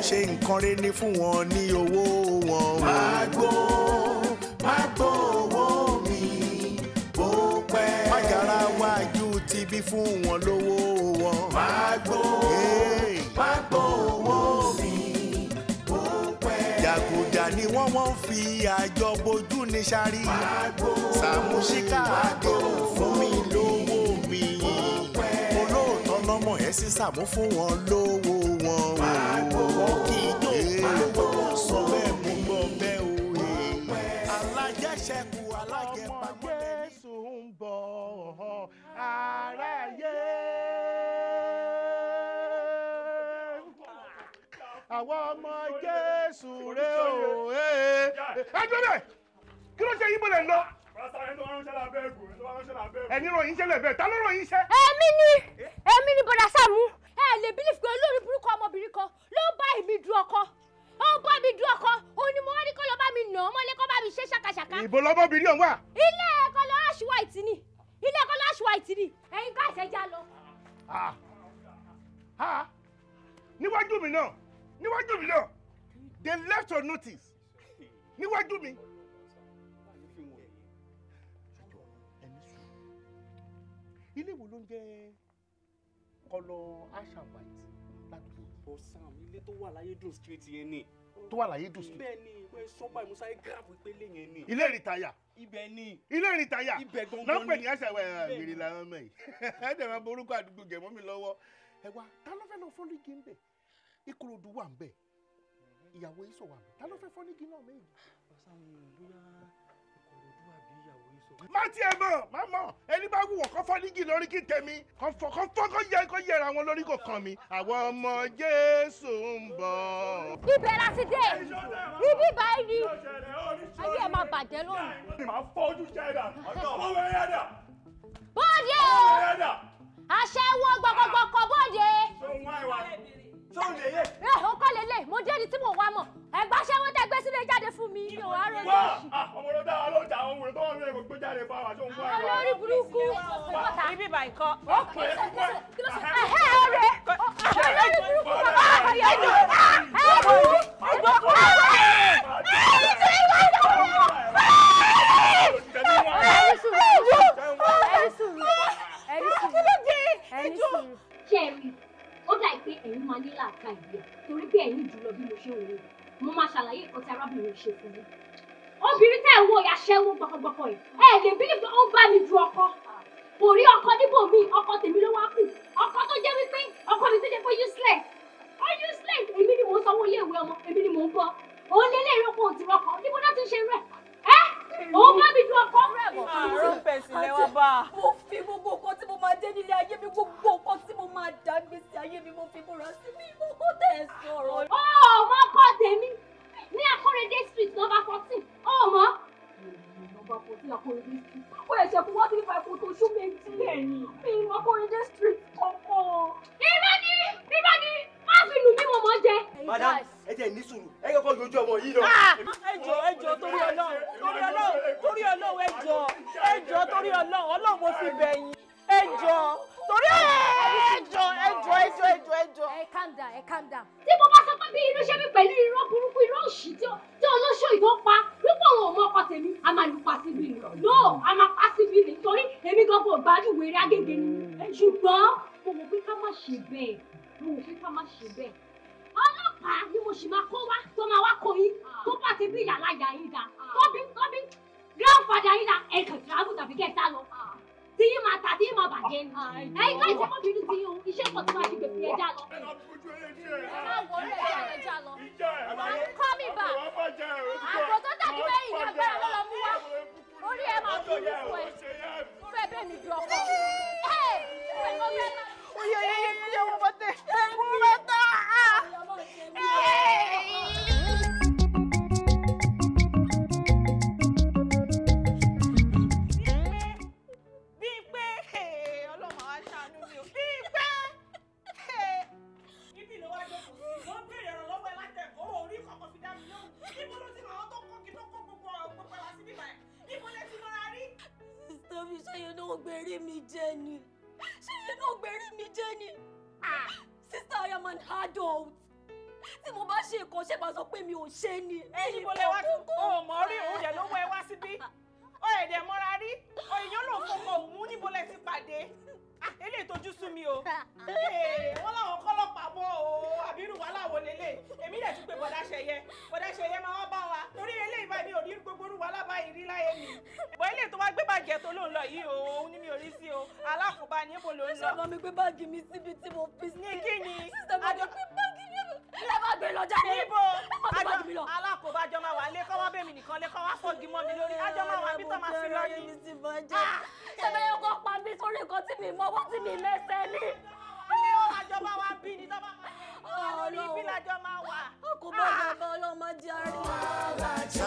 ṣe nǹkan rẹ̀ ní fún wọn ní owó wọn. Má gbó owó mi bó pẹ́. Má gara wájú ti bí fún wọn lówó wọn. Má gbó owó mi bó pẹ́. Jàgùjà ni wọ́n fi àjọ bojú ní sáré. Sàámú síkà àdé fún mi lówó mi. Olóòótọ́ lọ́mọ ẹ̀ sí Sàámú fún wọn lówó wọn. Wọ́n kì í jó sọ bẹ́ẹ̀ mú gbọ́ bẹ́ẹ̀ o. Alájẹṣẹ́kù alájẹpamọ́ Jésù ń bọ̀ aráyé. Àwọn ọmọ Jésù rè o. Ẹ jọ́bẹ̀ kí ló ṣe yín bọ́lẹ̀ lọ. Ẹni ròyìn iṣẹ́ lẹ̀bẹ̀ ta ló ròyìn iṣẹ́. Èmi ni bọ̀dà Sàámú. Ẹ lè bílíf pé olórí burúkú ọmọbìnrin kan ló bá èmi du ọkọ. Ó bá mi du ọkọ. Òun ni mo wá ní kó lọ bá mi nà án mọ́lé kó bá mi ṣe ṣàkàṣàkà. Ìbò lọ́mọbìnrin ọ̀hún wà. Ilé ẹ̀kọ́ lọ Ash White ni. Ilé ẹ̀kọ́ lọ Ash White ni. Ẹ̀yin ká ìṣẹ́jà lọ. Níwájú mi náà. They left your notice. Níwájú mi. Ilé wo ló ń jẹ́ kọlọ Ash and White ládùúgbò? Sam, ilé tó wà láyédùn street yẹn ni. Tó wà láyédùn street? Bẹ́ẹ̀ ni, ìwé sọ́gbà ìmúsáyé gíráàfù ìpele yẹn ni. Ilé ìrìtàyà? Ibẹ̀ ni. Ilé ìrìtàyà? Ibẹ̀ gangan ni. Náà pè ní àṣà wèrè làwọn ọmọ yìí. Ẹ dẹ̀ máa borúkọ àdúgbò gẹ̀mọ́ mi lọ́wọ́. Ẹ wá, ta ló fẹ́ lọ fọ́nrígì ń bẹ̀? Ìkòròdú wà ń bẹ̀. Ìyàwó Ìsọ̀ wà ń bẹ̀. Ta ló fẹ́ fọ́nrígì náà méjì? Má tiẹ̀ mọ̀, má mọ̀, ẹni bá wù wọ́n kọ́ fọ́nrígì lórí kí tèmi. Kọ́ yẹra wọn lórí kò kàn mí. Àwọn ọmọ Jésù ń bọ̀. Ibẹ̀ la ti dé. Ibi báyìí ni. Ayé ẹ̀ máa bàjẹ́ lónìí. Màá fọ́ ojú ṣẹ́dá. Ọmọ ẹ̀yà dà. Bọ́ọ̀dé o. Aṣẹ́wó gbọ̀gbọ̀gbọ̀ bọ́ọ̀dé. Ó kọ́ lélẹ̀, mo jẹ́ ẹni tí mò ń wá mọ̀. Ẹ̀gbá ṣẹ́wó tẹ́ gbé sílé jáde fún mi. Mi ò wá rẹ̀ lóṣù. Ọmọ ló dára ló jà àwọn òun tó wọ́n mi gbé jáde fáwọn àti òun fún ẹ̀wà. Olórí burúkú. Ibi bá ikọ́. Ọ̀rẹ́. Olórí burúkú bàbá àkọyẹ ni. Ṣẹ́ẹ̀rì, ó dà pé ẹ̀yin máa ní làákà ìgbẹ́ torí pé ẹ̀yin jùlọ bí mo ṣe ń wò. Mo máa ṣàlàyé nǹkan tí arábìnrin ṣe fún mi. Obìnrin tẹ́ ẹ̀ wo ìyàṣẹ́wó gbọkọgbọkọ yìí. Ẹ lè bílí pé ó ń bá mi du ọkọ. Kò rí ọkọ níbò mi, ọkọ tèmi ló wá kù. Ọkọ tó jẹ́ wípé ọkọ mi tó jẹ́ pé useless. Ó useless, èmi ni mò ń sanwó ilé ìwé ọmọ, èmi ni mò ń bọ́. Òun lé léèrè oko òtún ọkọ, níbo náà ti ṣe rẹ̀? Òun bá mi du ọkọ. Àrùn pẹ̀sì lẹ́wọ́ bá. Mo fi gbogbo nǹkan tí mo máa dé nílé ayé mi, gbogbo nǹkan tí mo máa dá gbèsè ayé mi, mo fi múra sí mi, gbogbo tẹ̀ sọ̀rọ̀. Ọmọ ọkọ tèmi ní Akọ́rẹdé street number 14. Ọmọ. Number 14 Akọ́rẹdé street. Ó yẹ ṣe kó wá sí ìfà ìfòtò ṣú méjì lẹ́yìn. Mi ìmọ̀ Akọ́rẹdé street kankan. Irọ́ ni, má fi lù mí mo mọ̀ jẹ. Madam, ẹ jẹ́ ní sùúrù, ẹ kọ́kọ́ yọjú ọmọ yìí lọ. Ẹjọ́ torí Ọlọ́run, ẹjọ́ torí Ọlọ́run mo fi bẹ̀ yín. Ẹjọ́ torí ẹjọ́. Calm down. Tí mo bá sọ pé bí inú ṣe mi pẹ̀lú irọ́ burúkú irọ́ òṣì tí olóṣò ìbọn pa wípé òun ò mọ ọkọ tèmi a máa lù pa síbí ni. No, a máa pa síbí ni torí èmi gangan ò gbádùn wèrè Agége ni. Ṣùgbọ́n mo wò pé ká má ṣe bẹ́ẹ̀. Ọlọ́pàá ni mo sì máa kó wá tó máa wá kó yín tó bá ti bí ìyá láyà yín dá. Tọ́bí grandfather yín dá ẹ̀kẹ́ tíráàbù tàbí kẹta lọ. Tí yín máa ta tí yín máa bàjẹ́ ni. Ẹ̀yin ká ìṣẹ́kọ̀ọ́ bínú tí yín o, iṣẹ́ kan tí wàá fi gbèsè ẹja lọ. Call me back. Àgbò tó tàbí lẹ́yìn ní agbára ló lọ mú wá. Orí ẹ̀ máa fi mú fún ẹ. Fún ẹ bẹ́ẹ̀ mi ju ọkọ. Oye, mo bá tẹ̀. Sister, I am an adult. tí mo bá ṣe nǹkan ṣe máa sọ pé mi ò ṣe ni. Ẹyin mo lè wá sí o mọ̀ rí òun dẹ̀ ló mú ẹ wá síbí. Ó èdè mọ́ra rí. Òyìnbó ló fọkọ òun níbo lẹ ti pàdé. Eléyìí tójú sú mi o. Wọ́n láwọn kọ́lọ́pàá bọ̀ o. Àbírù wà láwọn lélẹ̀. Èmi dẹ̀ tún pé bọ̀dá ṣẹyẹ. Bọ̀dá ṣẹyẹ máa wá bá wa. Torí eléyìí bá mi ò rí gbogbo orú wa lábáyé rí láyé mi. Bọ̀ eléyìí tó wá gbé bàjẹ́ tó ló ń lọ yìí o. Òun ní mi ò rí sí o. Alákòóbá ni èbò ló ń lọ. Sísè bá mi gbé báàgì mi síbi tí mo fi sí. Ní kí ni? Sísè bá mi gbé báàgì mi. Ẹ má gbé lọ jáde. Níbo? Alákòóbá jọ máa wà lé kọ́ wá bẹ́ẹ̀ mi nìkan lé kọ́ wá fọ́gi mọ́ mi lórí. Ájọ máa wà bí tó máa fi lọ ní. Ṣé bẹ́ẹ̀ yóò kọ́ pa mí sórí nǹkan tí mi mọ́wọ́ tí mi mẹ́sẹ̀ ní? Ilé wọn àjọ máa wá bí ni tó máa wà lórí ibi lájọ máa wà. Kò bá bàbá ọlọ́run máa jẹ́ àárín.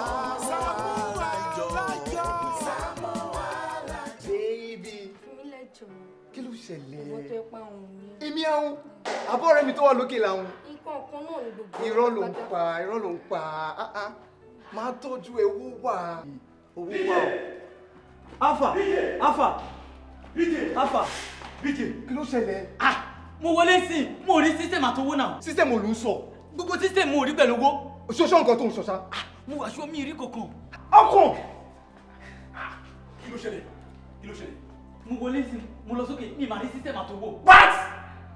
Baby. Fúnmílẹ̀ jọ̀ọ́. Kí ló ṣẹlẹ̀? Owó tó pa òun ni. Èmi àwọn àbọ̀ rẹ̀ mi tó wà lókè làwọn. Nǹkan kan náà ni gbogbo. Irọ́ ló ń pa, irọ́ ló ń pa. Máa tọ́jú owó wà. Owó wà o. Alpha! Kí ló ṣẹlẹ̀? Mo wọlé sí, mo rí system àtowó náà. System ò ló ń sọ. Gbogbo system mo rí pẹ̀lú owó. Ṣoṣọ́ nǹkan tó ń ṣọṣá. Mo wà ṣọ́ mi rí kankan. Ọkàn! Kí ló ṣẹlẹ̀? Mo wọlé sí, mo lọ sókè, mi máa rí system àtowó. What?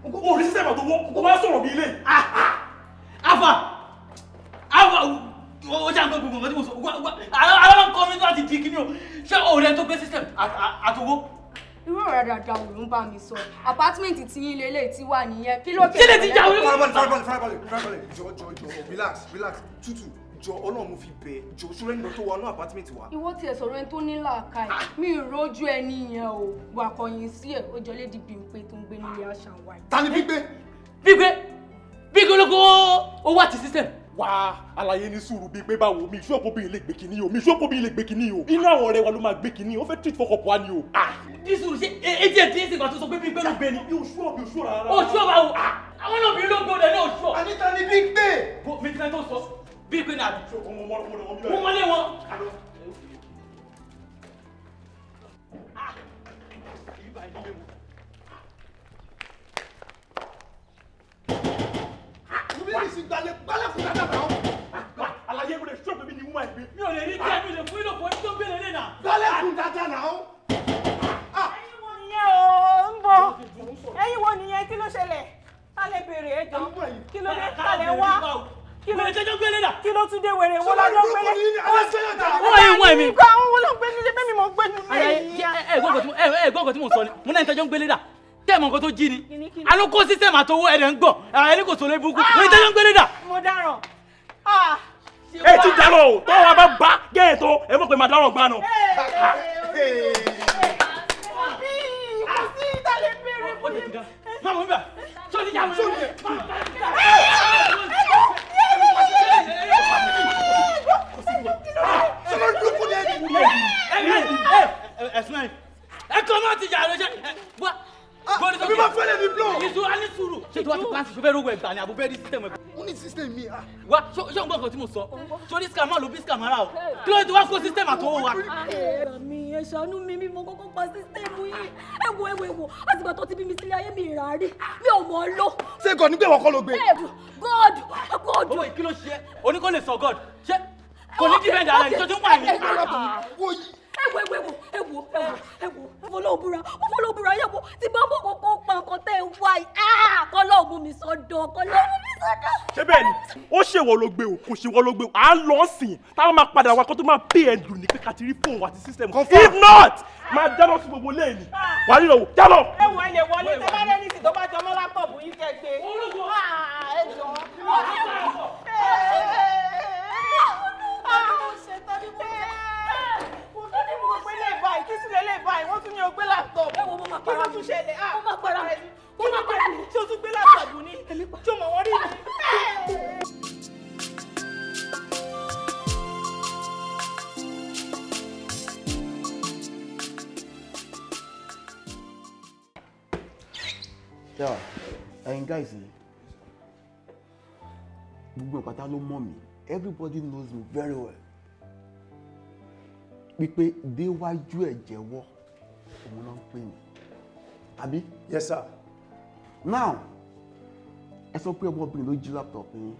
O rí system àtowó, o máa sọ̀rọ̀ bí ilé. Alpha! Ó jà ń gbọ́ gbogbo nǹkan tí mo sọ. Àwọn kan mi láti di kíní o. Ṣé ọ̀rẹ́ tó gbé system àtowó? Irú ọ̀rọ̀ dáadáa ò ló ń bá mi sọ. Apátímẹ̀ntì tí yín lélẹ̀ tí wà nìyẹn. Kí ló Ṣé lè ti jà wí? Farabalẹ̀. Jọ, relax. Tútù. Jọ Ọlọ́run mo fi bẹ̀. Jọ ṣúrẹ́ nínú tó wà ní apátímẹ̀ntì wa. Ìwọ tiẹ̀ sọ̀rọ̀ ẹni tó ní làákàyè. Mi ì rójú ẹni yẹn o. Wà kọ̀yìn sí ẹ̀. Ó jọ lédi Bímpé tó ń gbé nílé àṣà wa yìí. Ta ni Bímpé? Bímpé olóko owó àti system. Wá àlàyé ní sùúrù bíi pé báwo mi ìṣú ọ̀pọ̀ bí ilé gbé kínní o mi ìṣú ọ̀pọ̀ bí ilé gbé kínní o inú àwọn ọ̀rẹ́ wa ló máa gbé kínní o ó fẹ́ treat fọkàn pọ̀ ni o. Ní sùúrù ṣe etí ẹ̀ tí ń sìnkà tó sọ pé Bímpé ló gbé ni. bí oṣù rárá. Oṣù ọba o àwọn olóbìnrin ló gbọdọ̀ ní oṣù ọ. Anita ni Bímpé. Mi ti fẹ́ tó sọ Bímpé ní àbí. Mo mọ́lé wọn. Àlàyé mo lè ṣọ́ pé mi ni wúmọ̀ ẹ̀gbẹ́. Mi ò lè rí díẹ̀ mi lè fún ìlò fún ẹni tó gbélé lé náà. Gbálẹ̀kùn dáadáa náà. Ẹyin wo nìyẹn o? Ń bọ̀. Ẹyin wo nìyẹn? Kí ló ṣẹlẹ̀? Ta lè béèrè ẹjọ́? Kí ló dé? Ta lè wá? Kí ló tẹ́jọ́ gbélé náà? Kí ló tún dé wèrè? Wọ́n lọ́jọ́ gbélé. Wọ́n yìí wọ́n mi. Ìgbà àwọn wọ́n lọ gbé nílé bẹ́ẹ̀ mi mọ̀ gbé nílé. Ẹ̀gbọ́n tí mo sọ ni mo náà tẹ́jọ́ gbélé náà. Tẹ́ mọ̀ nǹkan tó jí ni. Àlọ́ kó system àtowó ẹ̀rẹ̀ ń gbọ̀. Ẹni kò sọ̀rọ̀ ibùkún. Wọ́n tẹ́jọ́ gbélé náà. Mo dáràn. Ẹ ti dáràn o tó wàá bá bá gẹ́ẹ̀ tó ẹ mọ̀ pé màá dáràn gbá nù. Kò sí ìtàlẹ̀ béèrè. Máa mọ̀ níbẹ̀. Sọ́ni jà mọ̀ níbẹ̀. Ẹ̀sùn ẹ̀ ẹ̀kọ́ máa ti jà lọ́jọ́ wá. Bí máa fẹ́lẹ̀ ní blow. Ìṣòro á ní sùúrù. Ṣé tí wàá ti pàṣẹ ṣọfẹ́ rówó ẹ̀gbà ni àbúfẹ́ rí sísẹ̀mù ẹ̀gbà? Ó ní system mi. Wá ṣé ń gbọ́ nǹkan tí mo sọ? Sórí scammer ló bí scammer o. Kí ló ti wá kó system àtọwọ́ wa? Mi ẹ ṣàánú mi mo kọ́kọ́ pa sísítẹ́ẹ̀mù yìí. Ẹ wo àtìgbà tó ti bí mi sílé ayé mi ìrà rí. Mi ò mọ̀ ọ́ lọ. Ṣé God ní pé wọ́n kọ́ ló gbé? God. Owó kí ló ṣe? Oní kò lè sọ God. Ṣé kò ní defend ara ẹni tó tún wà ní? Ẹ wo ọfọlọ́bùra yẹ̀wò tí bá mọ̀ kọ́kọ́ pa nǹkan tẹ́ ẹ wá yìí kọ́lọ́ mú mi sọ́dọ̀. Ṣé bẹ́ẹ̀ ni ó ṣèwọ ló gbé o kò ṣèwọ ló gbé o à ń lọ sìn táwọn máa padà wá kó tó máa pay ẹ̀ dùn ní pé ká ti rí fóònù àti system if not máa dáná sí gbogbo lẹ́yìn wà nílò wò jálọ. Ẹ wọ ilé wọlé tẹ bá rẹ́ni sì tó bá jọmọ́ lápọ̀bù yìí kẹ́ gbé. Ẹ jọ. Kí sílẹ̀ lè báyìí wọ́n tún ní o gbé laptop. Ẹ wo mo máa para mi. Kí ló tún ṣẹlẹ̀? Mo máa para mi. Tí o tún gbé laptop ní. Tí o mọ̀ wọ́n rí ni. Ẹ̀yin guys yìí gbogbo ìpàtà ló mọ̀ mí everybody knows me very well wípé déwájú ẹ̀ jẹ́wọ́ òun náà ń pè mí àbí. Yes sir. Now ẹ sọ pé ọmọbìnrin ló jí laptop yín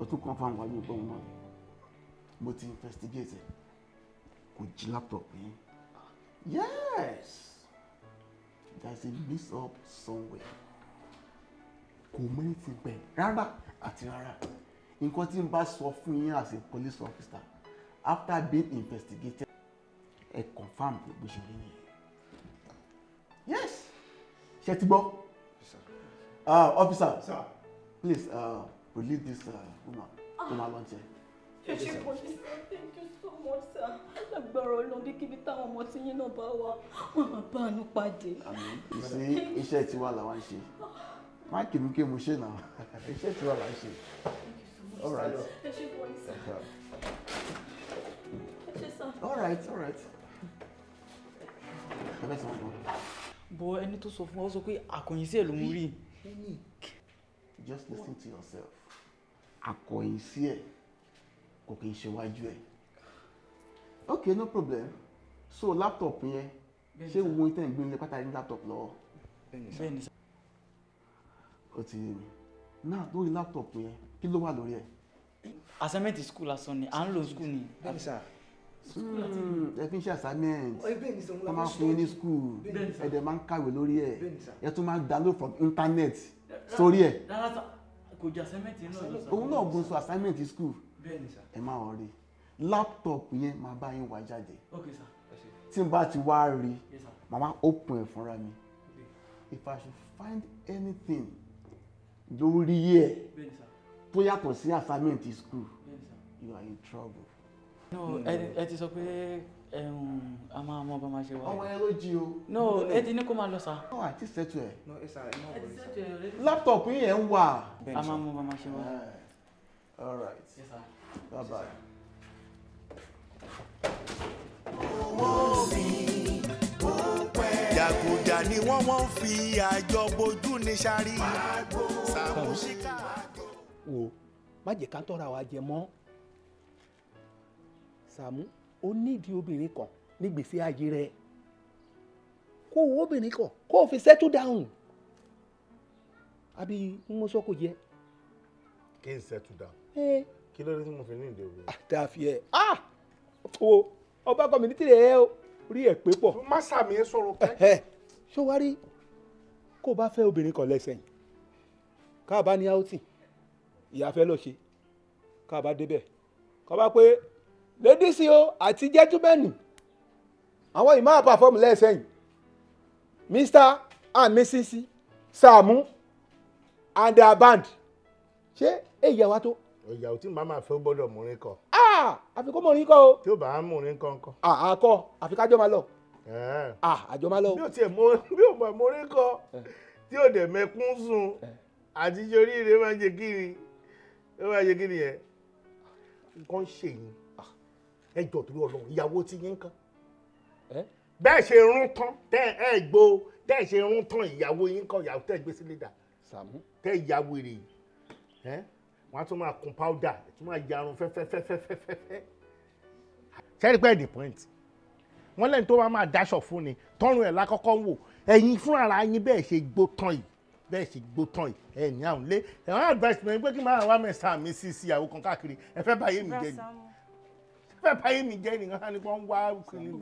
O tún confirm wá ní ìbọn náà. Mo ti investigate. Kò jí laptop yín. Yes! There's a mix up somewhere. Kò mọ anything bẹ́ẹ̀ rárá àti rárá. Nǹkan tí n bá sọ fún yín as a police officer after being investigated ẹ confirm pé bó ṣe rí nìyẹn. Yes! Ṣé ti gbọ́? Officer, sir. Please release this woman to my lunch. Thank you so much, sir. Agbára Ọlọ́run bí kíbi táwọn ọmọ tí yín náà bá wà, wọ́n máa bá àánú pàdé. Àmín. Ìṣe iṣẹ́ tiwa làwa ń ṣe. Má kìí ké mo ṣe náà. Iṣẹ́ tiwa là ń ṣe. All right. All right. Bọ̀ ẹni tó sọ fún ọ sọ pé àkọ̀yìn sí ẹ̀ ló mú rí. Just listen to yourself. Àkọ̀yìn sí ẹ̀ kò kì í ṣe wájú ẹ̀. Okay, no problem. So laptop yẹn ṣé wo ìtẹ̀ ìgbín lé pátá ní laptop lọ́wọ́? Bẹ́ẹ̀ni sá. Ó ti yé mi. Náà lórí laptop yẹn kí ló wà lórí ẹ̀? Assignment school lásán ni, à ń lò school ni. Bẹ́ẹ̀ni sá. Ẹ fi ń ṣe assignment. Ẹ máa fún yín ní school. Ẹ dẹ̀ máa ń kàwé lórí ẹ̀. Ẹ tún máa download from internet sórí ẹ̀. Kò jẹ́ assignment yẹn náà lọ sá. Òun náà gbọ́n sọ assignment school. Bẹ́ẹ̀ni sá. Ẹ máa wọ̀ rí. Laptop yẹn máa bá yín wá jáde. Okay sá. Tí n bá ti wá rí, màmá open ẹ̀ fúnra mi. If I should find anything lórí ẹ̀ tó yàtọ̀ sí assignment school, you are in trouble. No, ẹ ti sọ pé a máa mọ bá máa ṣe wá. Ọmọ ẹ ló jí o. No, ẹ ti ní kó máa lọ sá. No, àti settle ẹ̀. No, ẹ sá, ẹ má wọlé. Laptop yín yẹn ń wà. A máa mọ bá máa ṣe wá. All right. Yes, sir. Bye bye. Jàgùjà ni wọ́n fi àjọ bojú ní sáré. Saamu Ṣíkà. Wo má jẹ́ ká tọ́ra wa jẹ mọ́. Saamu ó nídìí obìnrin kan nígbèsí ayé rẹ̀. Kó o obìnrin kan kó o fi settle down. Àbí mo sọ kò jẹ́. Kí n settle down. Kí ló dé tí mo fi ní ìdè òwe? Àtàfi ẹ̀ o ọba community rẹ̀ o rí ẹ̀ pé pọ̀. Má sàmì ẹ sọ̀rọ̀ kẹ́. Ṣó wá rí kó o bá fẹ́ obìnrin kan lẹ́sẹ̀yìn ká bá ní outing ìyá fẹ́ lọ ṣe ká bá débẹ̀ ká bá pé ladies o àti gentlemen àwọn ìmáà perform lẹ́sẹ̀yìn Mr. and Mrs. Saamu and their band ṣé èyí àwa tó. Ìyàwó tí màmá fẹ́ gbọ́dọ̀ múrin kọ. Àfi kó mọ̀rin kọ́ o. Tí ó bá ń múrin kọ́ ńkọ́. Àkọ́ àfi kájọ́ máa lọ. Àjọ máa lọ. Bí o mọ̀ múrin kọ́ tí ó dẹ̀ mẹ́kún sùn àti oríire máa ń jẹ kiri ó máa ń jẹ kiri yẹn. Nǹkan ṣe yín ẹ jọ torí Ọlọ́run ìyàwó tí yín kan. Bẹ́ẹ̀ ṣe rún tán tẹ́ ẹ gbó tẹ́ ẹ ṣe rún tán ìyàwó yín kan ìyàwó tẹ́ ẹ gbé sílé dà. Saamu. Tẹ́ ìyàwó rè wọ́n á tún máa kun powder tún máa yarun fẹ́fẹ́fẹ́fẹ́fẹ́. Ṣẹ́rí pé the point wọ́n lẹ́yìn tó bá máa dáṣọ fún ni tọ́run ẹ̀ lákọ́kọ́ ń wò ẹ̀yin fúnra yín bẹ́ẹ̀ ṣe gbó tán yìí ẹ̀ ní àwọn ilé ẹ̀wọ̀n advice mi pé kí n máa wá mẹ́sàn-án mi sí ìyàwó kan káàkiri ẹ fẹ́ báyé mi jẹ́ ni ẹ fẹ́ báyé mi jẹ́ ni nǹkan nípa ń wá kiri.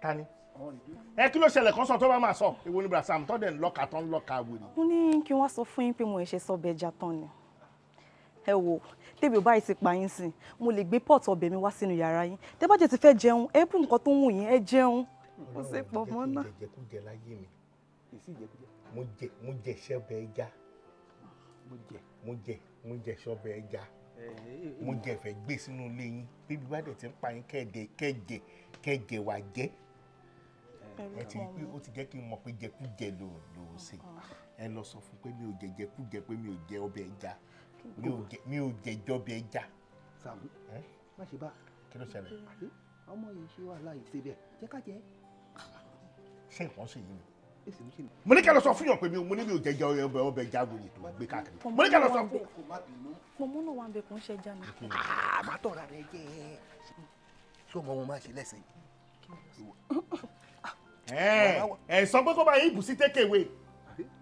Tani ẹ kí ló ṣẹlẹ̀ kan sọ tó bá máa sọ èwo ni Saamu tó dẹ̀ ń lọ́ka tó ń lọ́ka wèrè. Mo ní kí wọ́n sọ fún yín pé mo ṣe sọ ọbẹ̀ ẹja tán ni ẹ wò tèbi ò báyìí ti pa yín sí mo lè gbé pọ́ọ̀tù ọbẹ̀ mi wá sínú yàrá yín tẹ́ bá jẹ́ ti fẹ́ jẹun ẹ bù nǹkan tó ń wù yín ẹ jẹun mo ṣe pọ̀ mọ́ náà. jẹkújẹ láyé mi mo jẹ ṣọbẹ ẹja mo jẹ ṣọbẹ ẹja mo jẹ fẹ́ gbé sínú ilé yín bíbí bá dẹ̀ ti ń pa yín kẹjẹ wà jẹ ẹ ti pé ó ti jẹ́ kí n mọ̀ pé jẹkújẹ ló ṣe ẹ lọ sọ fún pé mi ò jẹ jẹkújẹ pé mi ò jẹ ọbẹ̀ ẹja mi ò jẹ jọbẹ ẹja. Saamu má ṣe bá. Kí ló ṣẹlẹ̀? ọmọ yìí ṣe wàhálà yìí ṣe bẹ́ẹ̀ jẹ́ ká jẹ́. Ṣé nǹkan ṣe yìí ni? Mo ní ká lọ sọ fún yàn pé mo ní mi ò jẹ ọbẹ̀ ẹja wòye tó gbé káàkiri. Mo ní ká lọ sọ fún. Mọ̀mọ́ náà wà ń bẹ kó ń ṣẹja ni. Má tọ̀ra rẹ jẹ́ ṣé ọmọ wọn máa ṣe lẹ́sẹ̀ ẹ sọ pé kó bá yín bù sí tékèwé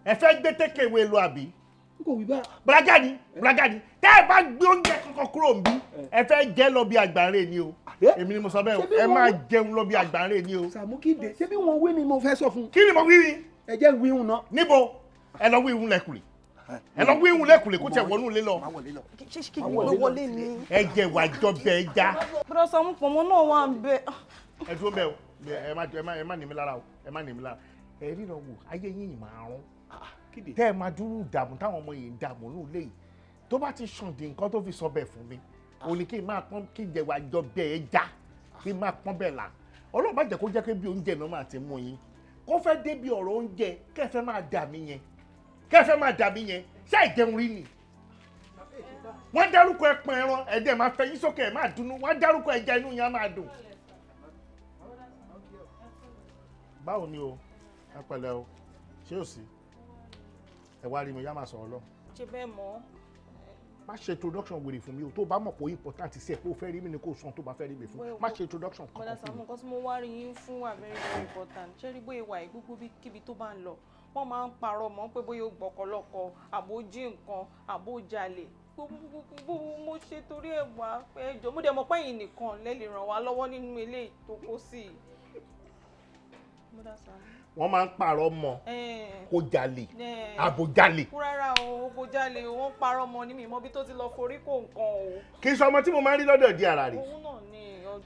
ẹ fẹ́ gbé tékèwé lọ àbí. kò wí bá. bragadi tẹ́ ẹ bá gbé oúnjẹ kankan kúrò ń bí ẹ fẹ́ jẹ lọ bí àgbáńrè ni o èmi ni mo sọ bẹ́ẹ̀ o ẹ máa jẹun lọ bí àgbáńrè ni o. Sàámú kíde ṣé bí wọn wí ni mo fẹ́ sọ fún. kí ni mo wí ni. ẹ jẹ́ wí hùn náà. níbo ẹ lọ wí hùn lẹ́kùlé ẹ lọ wí hùn lẹ́kùlé kó tẹ wọnú lé lọ. kí ló wọlé ni. ẹ jẹ wàjọ bẹ ẹ já. bùrọ̀ Sàámú pọ̀mọ́ náà wà ń bẹ. ẹ dúró bẹ́ẹ̀ o ẹ má ní mi lára o ẹ má ní mi lára ẹ ríran wò ayé yín máa rún tẹ́ ẹ máa dúró dààmú táwọn ọmọ yìí ń dààmú ní ilé yìí tó bá ti sàn di nǹkan tó fi sọ bẹ́ẹ̀ fún mi ò ní kí n máa pọ́n kí n jẹ wàjọ bẹ́ẹ̀ ẹ já kí n máa pọ́n bẹ́ẹ̀ la Ọlọ́run má jẹ́ kó jẹ́ pé bí oúnjẹ náà máa ti mú yín kó fẹ́ débi ọ̀rọ̀ oúnjẹ kẹ́fẹ́ máa dà mí yẹn ṣáà ìjẹun rí ni wọ́n dárúkọ ẹpọn ẹran ẹ̀dẹ̀ máa fẹ́ yín sókè ẹ̀ máa dùnnú wọ́n dárúkọ ẹja inú yẹn á máa dùn. báwo ni o ẹ pẹ̀lẹ́ o ṣé o sí ẹ wá rí mi yá máa sọ̀rọ̀ lọ. ṣe bẹ́ẹ̀ mọ́. má ṣe introduction wèrè fún mi o tó bá mọ̀ pé ó important sí ẹ pé o fẹ́ rí mi ni kò sàn tó bá fẹ́ rí mi fún má ṣe introduction kankan fún mi. bọ́dà Sàámú nǹkan tí mo wá rí yín fún wà very very important ṣé rí bóyá ìwà ìgbógbó kíbi tó bá ń lọ wọ́n máa ń parọ́ mọ́ pé bóyá ó gbọ́kọ̀lọ́kọ̀ àbó jí nǹkan àbó jalè mo ṣe torí ẹ̀ wá pé ẹjọ́ mo dẹ̀ mọ̀ pé ẹ̀yin nìkan lẹ lè ràn wá lọ́wọ́ nínú ilé tó kó sí i. bọ́dà Sàámú. wọ́n máa ń pààrọ̀ mọ́ kó jalè àbò jalè. rárá o kò jalè o wọ́n parọ́ mọ́ ní mi mọ́ bí tó ti lọ forí kó nǹkan o. kì í sọ ọmọ tí mo máa ń rí lọ́dọ̀ di ara rẹ̀. òun náà ni.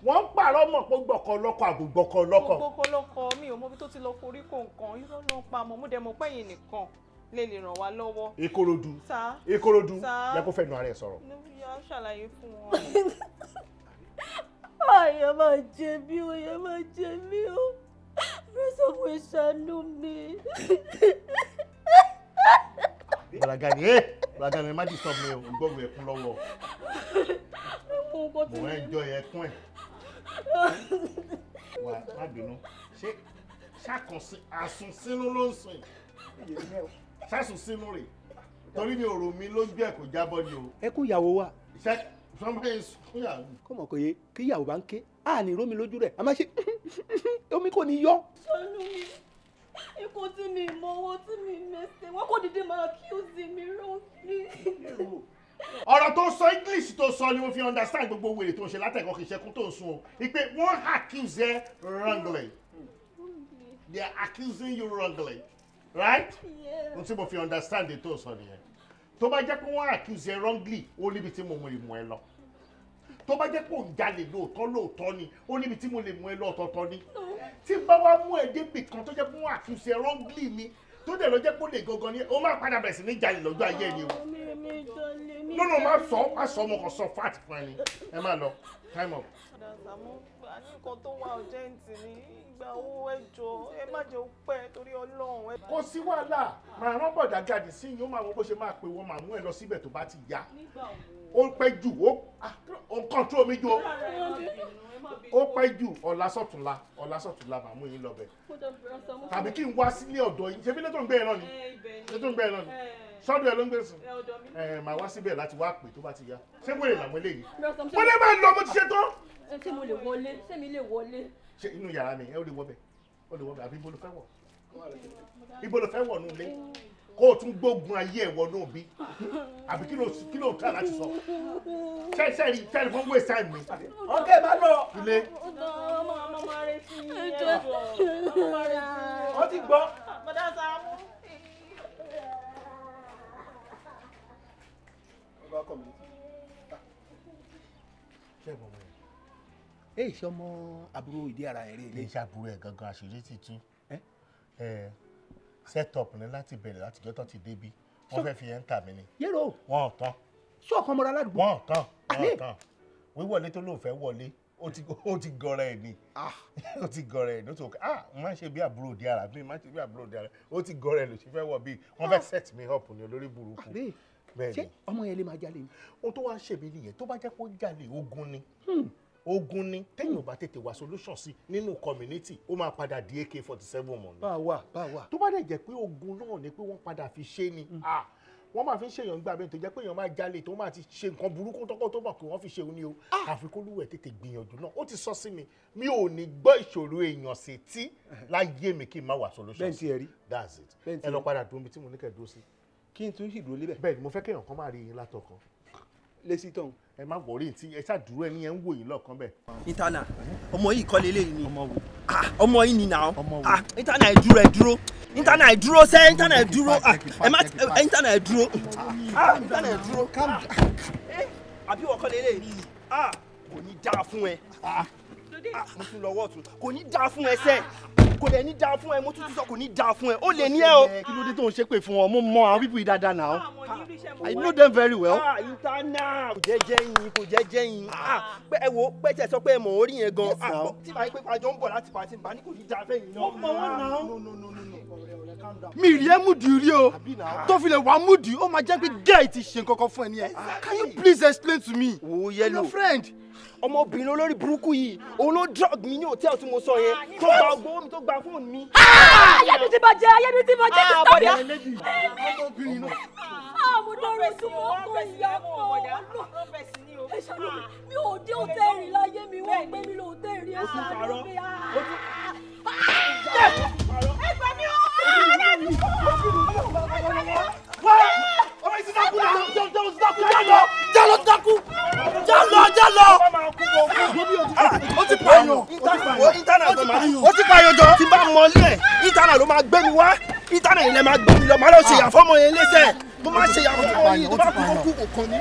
wọ́n ń pààrọ̀ mọ́ pé gbọ́kọ̀lọ́kọ̀ àbò gbọ́kọ̀lọ́kọ̀. gbọ́kọ̀lọ́kọ̀ mi ò mọ bí tó ti lọ forí kó nǹkan irọ́ ló ń pa mọ́ mo dẹ̀ mọ̀ pé ẹ̀yin nìkan lè ràn wá lọ́wọ́. Ìkòròdú yẹ kó fẹ́ nu ara ẹ̀ sọ̀rọ̀. yà á ṣàlàyé fún wọn. àyà máa jẹ mí o àyà máa jẹ mí o rẹ́sọ̀ fún ìṣàánú mi. Bragani má disturb mi o gbọ́dọ̀ ẹkún lọ́wọ́ mo ẹ jọ ẹkún ẹ wà má bínú ṣé ṣàkànṣe àsùnsínú ló ń sìn ṣàsùnsínú rè torí mi ò rò mí lójú ẹ kò jábọ́ ni o. ẹ kú ìyàwó wa. ṣe sọmọye fúnyàwó. kọ́mọ kò yẹ kí ìyàwó bá ń ké a ní rómi lójú rẹ̀ a máa ṣe omi kò ní yọ. ṣàánú mi ikú tí mi mọ owó tí mi mẹsẹ̀ wọ́n kò dédé máa accuse mi wrongly. ọ̀rọ̀ tó sọ English tó sọ ni mo fi understand gbogbo wèrè tó ń ṣe látẹ̀kọ́ kì í ṣẹkún tó ń sun o ìpè wọ́n accuse ẹ wrongly they are accusing you wrongly right? n tí mo fi understand it tó sọ nìyẹn tó bá jẹ́ pé wọ́n accuse ẹ wrongly ó níbi tí mo lè mú ẹ lọ tó bá jẹ́ pé òun jalè lóòótọ́ ni ó níbi tí mo lè mú ẹ lọ ọ̀tọ̀ọ̀tọ̀ ni tí bá wá mú ẹ débi kan tó jẹ́ pé wọ́n accuse ẹ wrongly ni tó dẹ̀ lọ jẹ́ pé ó lè gangan ni ó máa padà bẹ̀rẹ̀ sí ní jalè lọ́jọ́ ayé ẹ ni o lọ́nà má sọ ọmọ kan sọ fat fún ẹni ẹ má lọ time up. Sàámú a ní nǹkan tó wà ọ̀jẹ̀ǹtì ní ìgbà owó ẹjọ́ ẹ má jẹ́ pẹ́ torí Ọlọ́run. kò sí wàhálà màá rán bọ̀dà gàdì sí yìí ó máa wọ bó ṣe máa pè wọ́n máa mú ẹ lọ síbẹ̀ tó bá ti yá ó pẹ́ jù ó control mi jù ó pẹ́ jù ọ̀la sọ̀túnla màá mú yín lọ bẹ̀ tàbí kí n wá sílé ọ̀dọ̀ yín ṣé bí lẹ́tọ̀ ń gbé ẹ náà ni sọ́dọ̀ ẹ ló ń gbé sùn màá wá síbẹ̀ láti wá pè tó bá ti yá ṣé wèrè làwọn eléyìí wọ́n lè máa lọ bó ti ṣe tán. ṣé mo lè wọlé ṣé mi lè wọlé. ṣé inú yàrá mi ẹ ó lè wọ bẹ̀ àbí ibo ló fẹ́ wọ̀ nù ilé kó o tún gbógun ayé ẹ̀ wọ náà bí àbí kí ló ń tà láti sọ ṣe rí tẹlifon waste time mi. ọkẹ́ bá lọ. ilé. ọmọ máa retí ẹjọ́ ọmọ máa retí. ó ti gbọ́. bọ́dà Sàámú. èyí ṣe ọmọ àbúrò ìdí ara ẹ̀ rí ilé. iṣẹ́ àbúrò ẹ̀ gangan àṣírí ti tú set up ní láti bẹ̀rẹ̀ láti jọ́tọ̀ ti débi wọ́n fẹ́ fi ẹ̀ ń tà mí ni. yẹ́rọ wọ́n tán. ṣọ́ọ̀kan mọ́ra aládùúgbò. wọ́n tán wíwọlé tó lóun fẹ́ wọlé ó ti gọrẹ ẹ̀ ni ó ti gọrẹ ẹ̀ ní ó ti wọ́n má ṣe bí àbúrò ìdí ara bí má ṣe bí àbúrò ìdí ara ó ti gọrẹ ẹ̀ ló ṣe fẹ́ wọ̀ bí wọ́n fẹ́ set me up ní olórí burúkú. ṣé ọmọ yẹn lè máa jalè ni. ohun tó wá ń ṣèmí nìyẹn tó bá jẹ́ pé ó jalè ogun ni téèyàn ò bá tètè wá solution sí nínú community ó máa padà di AK-47 mọ̀ ní. bá a wà. tó bá dẹ̀ jẹ́ pé ogun náà ni pé wọ́n padà fi ṣe ni wọ́n máa fi ń ṣèyàn gbà bẹ́ẹ̀ tó jẹ́ pé èèyàn máa jalè tó máa ti ṣe nǹkan burúkú tọ́kọ́ tó mọ̀ pé wọ́n fi ṣe òun ni o àfi kó lúwẹ̀ tètè gbìyànjú náà ó ti sọ sí mi mi ò ní gbọ́ ìṣòro èèyàn sí tí láyé mi kí n má wà solution. bẹ́ẹ̀ ti ẹ̀ rí. that's it ẹ lọ padà dúró mi tí mo ní kẹ́ dúró sí. kí n tún sì dúró lébẹ̀. bẹ́ẹ̀ ni mo fẹ́ kéèyàn kan máa rí yín látọkàn. lésì tán. ẹ má wọrí tí ẹ ṣàdúró ẹni yẹn ń wò yín lọ́ọ̀kan bẹ́ẹ̀. ìtànà ọmọ yìí kọ́ lélẹ́yìn ni ọmọ yìí ni nà ọ́ ìtànà ẹ dúró ìtànà ẹ dúró sẹ́ ìtànà ẹ dúró ẹ má ìtànà ẹ dúró ìtànà ẹ dúró àbí wọ́n kọ́ lélẹ́yìn ni kò ní dáa fún ẹ mo tún lọ́wọ́ tún kò ní dáa fún ẹ sẹ́ kò dẹ̀ ní dáa fún ẹ mo tún tún sọ kò ní dáa fún ẹ ó lè ní ẹ o. kí ló dé tó ń ṣépè fún wọn mo mọ àwọn pípọ̀ ìdáadáa náà I know them very well. ìtànà kò jẹ́ yín pé ẹ wo pé tẹ̀ sọ pé ẹ mọ̀ orí yẹn gan tí màá pé pàjọ́ ń bọ̀ láti pàṣẹ bá ní kò ní dáa fẹ́yìn náà. ó mọ wọn náà mi rí ẹ múdi rí o tó fi lè wá múdi ó máa jẹ́ pé gẹ́ẹ̀ ti ṣe nǹkan kan fún ẹ ní ẹ can you please explain to me. wo yẹlo your friend. ọmọbìnrin olórí burúkú yìí òun ló drug mi ní hòtẹ́ẹ̀lì tí mo sọ yẹn tó gba owó mi tó gba fóònù mi. ayé mi ti bàjẹ́ ti stop ya. mo dọ̀rọ̀ sí ọkọ ìyá kan ẹ ṣàlù mi ò dé hòtẹ́ẹ̀lì láyé mi wọ́n gbé mi lọ hòtẹ́ẹ̀lì ẹ ṣàlù mi. ẹ gbà mí o. ọmọ ìsìn dákú náà jálọ dákú. ó ti pààyàn ó ti pààyàn jọ tí bá mọ́lẹ̀ ìtànà ló máa gbé mi wá ìtànà yìí lè máa gbé mi lọ máa lọ ṣe ìyàfọ́mọ yẹn lẹ́sẹ̀ mo máa ṣe ìyàfọ́mọ yìí tó bá kú kó kú kò kàn ní.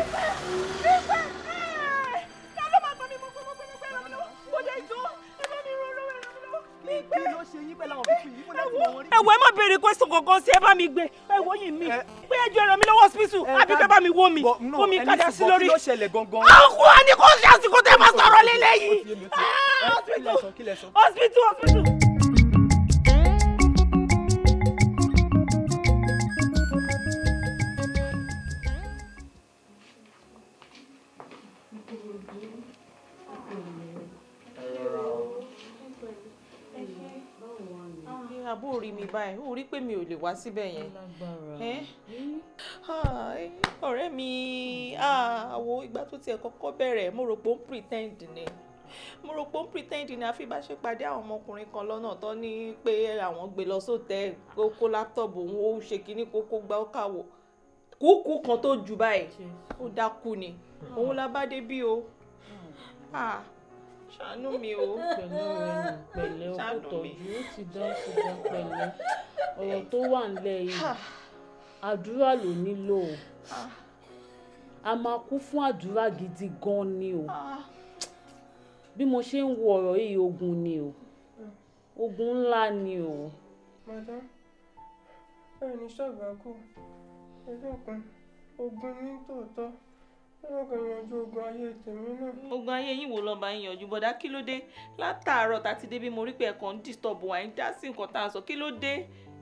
ẹ̀wọ̀ ẹ má béèrè question kankan sí ẹ bá mi gbé ẹ̀wọ̀ yìí mi pé ẹjọ́ ẹ̀rọ mi lọ́wọ́ hospital àbí kẹ́ bá mi wó mi kájà sí lórí. àwọn àní kò ṣe àsìkò tẹ́ máa sọ̀rọ̀ lélẹ́yìí. hospital. àbó rí mi báyìí ó rí pé mi ò lè wá síbẹ̀ yẹn ọ̀rẹ́ mi àwo ìgbà tó tiẹ̀ kọ́kọ́ bẹ̀rẹ̀ mo rò pé ó ń pretend ni àfi bá ṣe pàdé àwọn ọmọkùnrin kan lọ́nà tó ní pé àwọn gbé lọ sóòtẹ́ kó láptọ̀pù òun ó ṣe kínní kókó gbá ó kàwọ̀ kúkú kan tó jù báyìí ó dákú ni òun la bá dé bí o ṣàánú mi o. pẹ̀lẹ́ ọkọ tọ́jú ó ti dá pẹ̀lẹ́ ọ̀rọ̀ tó wà nílẹ̀ yìí àdúrà ló nílò o a máa kú fún àdúrà gidi gan ni o bí mo ṣe ń wo ọ̀rọ̀ yìí ogun ni o ogun ńlá ni o. madam ẹ ní ṣàgbákò ẹjọ́ kan ogun ní tòótọ́ ọlọ́kàn yanjú ogun ayé tèmi náà. ogun ayé yín wo ló bá ń yanjú bọ́dá kí ló dé látàárọ̀ tàti débi mo rí pé ẹ̀kan ń disturb wa ń dá sí nǹkan tá à ń sọ kí ló dé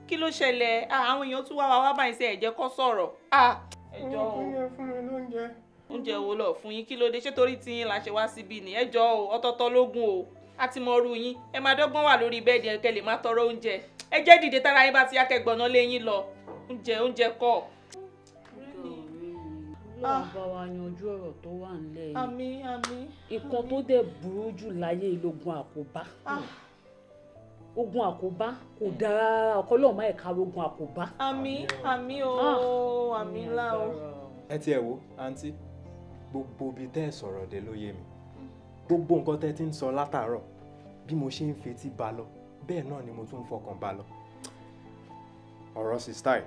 kí ló ṣẹlẹ̀ àwọn èèyàn tún wá báyìí sí ẹ̀jẹ̀ kọ́ sọ̀rọ̀. ẹjọ́ o oúnjẹ fún mi lóúnjẹ. oúnjẹ wo lọ fún yín kí ló dé ṣé torí tí yín la ṣe wá síbí ni ẹjọ́ o ọ̀tọ̀ọ̀tọ̀ lógún o a ti mọ ọrú yín ẹ máa dọ́gbọ́n wà lórí bẹ́ẹ̀dì ẹ kẹ́ lè má tọrọ oúnjẹ ẹ jẹ́ dìde tára yín bá ti yá kẹgbọ̀nà lé yín lọ oúnjẹ kọ́. Ọlọ́run bá wa yanjú ọ̀rọ̀ tó wà nílẹ̀ yìí. Àmín. Ìkan tó dẹ̀ burú jù láyé ìlógun àkóbá. Ogun àkóbá kò dára ọkọ lọ́ọ̀ má ẹ̀ka ogun àkóbá. Àmín o àmín ńlá o. Ẹ tiẹ̀ wo àǹtí gbogbo ibi tẹ́ ẹ̀ sọ̀rọ̀ dé ló yé mi gbogbo nǹkan tẹ́ ti ń sọ látàárọ̀ bí mo ṣe ń fetí bá lọ bẹ́ẹ̀ náà ni mo tún ń fọkàn bá lọ. ọ̀rọ̀ sista ẹ̀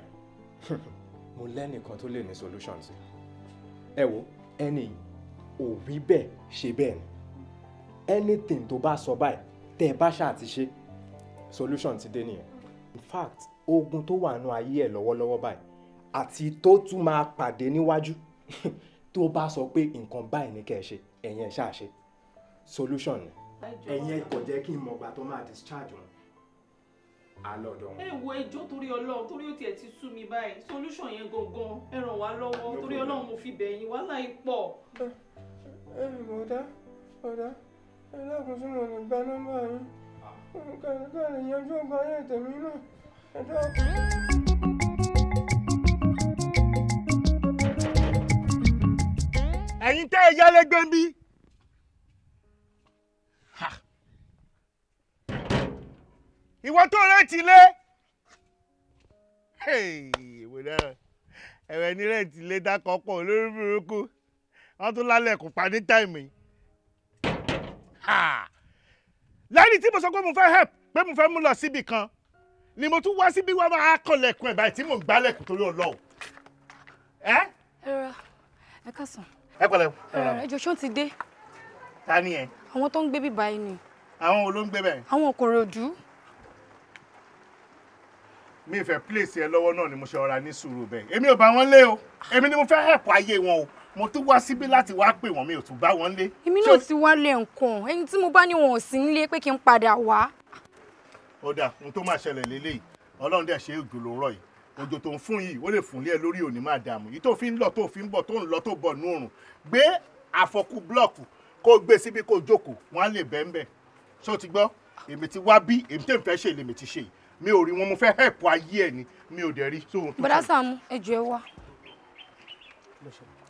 mo lẹ́nìkan tó lè ní solution sí ẹ wo ẹni ò wí bẹ́ẹ̀ ṣe bẹ́ẹ̀ ni anything tó bá sọ báyìí tẹ́ ẹ bá ṣáà ti ṣe solution ti dé nìyẹn in fact ogun tó wà nù ayé ẹ̀ lọ́wọ́lọ́wọ́ báyìí àti tó tún máa pàdé níwájú tó bá sọ pé nǹkan báyìí ní kẹ́ ẹ ṣe ẹ̀yin ẹ̀ ṣáà ṣe solution ni ẹ̀yin ẹ̀ kò jẹ́ kí n mọ̀gbà tó máa discharge wọn alọ́dọ̀ wọn. ẹ wo ẹjọ́ torí Ọlọ́run torí ó tiẹ̀ ti sú mi báyìí solution yẹn gangan ẹ ràn wá lọ́wọ́ torí Ọlọ́run mo fi bẹ̀ yín wàhálà yìí pọ̀. ọ̀dà ẹ lọ́kùn sí mo lè gba nọ́mbà yín ká lè yanjú ọgbà ayé tèmi náà ẹ dákun. ẹ̀yin tẹ́ ẹ yálégbé ń bí. ìwọ tó rẹ́ǹtì lé. ẹ̀rẹ̀ ní rẹ́ǹtì lé dákọ̀ pọ̀ lórí burúkú wọ́n tún lálẹ́ kò pa ní táìmù yìí. lẹ́yìn tí mo sọ pé mo fẹ́ help pé mo fẹ́ mú lọ síbì kan ni mo tún wá síbí wá máa kọlẹ̀kùn ẹ̀ báyìí tí mò ń gbálẹ̀kùn torí Ọlọ́run. ẹ káàsán. ẹ pẹ̀lẹ́. ẹ jọ ṣó ti dé. ta ni ẹ. àwọn tó ń gbé bíbá yìí ni. àwọn wo ló ń gbé bẹ́ẹ̀. àwọn Kòròdú. mi fẹ́ place ẹ lọ́wọ́ náà ni mo ṣe ọ̀rá ní sùúrù bẹ́ẹ̀ èmi ò bá wọn lé o èmi ni mo fẹ́ help ayé wọn o mo tún wá síbí láti wá pè wọ́n mi ò tún bá wọn lé. èmi náà ti wá lé nǹkan ẹni tí mo bá ní wọn ò sí nílé pé kí n padà wá. ó dà ohun tó máa ṣẹlẹ̀ lélẹ́yìí Ọlọ́run dẹ̀ ṣe òjò ló ń rọ̀ yìí òjò tó ń fún yìí ó lè fún lé ẹ lórí òní máa dààmú yìí tó fi ń lọ tó fi ń bọ̀ tó ń lọ tó bọ̀ nú òrùn gbé àfọkù blọọkù kó gbé síbi kó jókòó wọn á lè bẹ́ẹ̀ bẹ́ẹ̀ ṣó ti gbọ́ èmi ti wá bí èmi tẹ́ ń fẹ́ ṣe lèmi ti ṣe mi ò rí wọn mo fẹ́ help ayé ẹ̀ ni mi ò dẹ̀ rí sóhun tó ṣe. bọ́dá Sàámú ẹjọ́ ẹ wá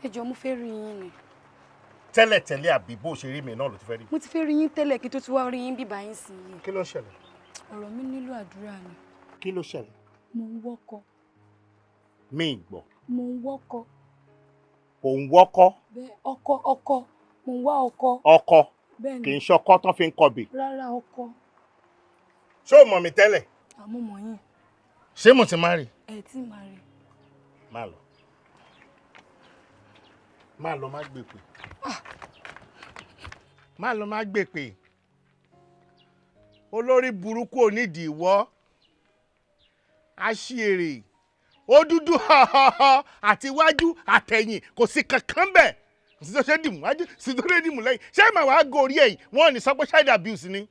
ẹjọ́ mo fẹ́ rí yín ni. tẹ́lẹ̀tẹ́lẹ̀ àbí bó ṣe rí mi náà ló ti fẹ́ rí. mo ti fẹ́ rí yín tẹ́lẹ̀ kí tó ti wá rí yín bíbá yín sí i. kí ló ń ṣẹlẹ̀. ọ̀rọ̀ mi nílò àdúrà ni. kí ló ṣẹlẹ̀. mo ń wọ́kọ. mi ì gbọ́. mo ń wọ́kọ. ò ń wọ́kọ́. bẹ́ẹ̀ ọkọ mo ń wá ọkọ. ọkọ bẹ́ẹ̀ ni kì í ṣọkọ tán fi ń kọbè. rárá ọkọ. ṣé o mọ̀ mi tẹ́lẹ̀. àmọ́ mọ̀ yín. ṣé mo ti máa rí. ẹ tí máa rí. má lọ má gbé pè má lọ má gbé pè olórí burúkú onídìí ìwọ aṣèrè ó dúdú àti iwájú àtẹ̀yìn kò sí kankan bẹ́ẹ̀ kò sí tó ṣe dìmú wájú sí tó ṣe dìmú lẹ́yìn ṣé màá wá gorí ẹ̀yìn wọ́n ní sọ pé child abuse ni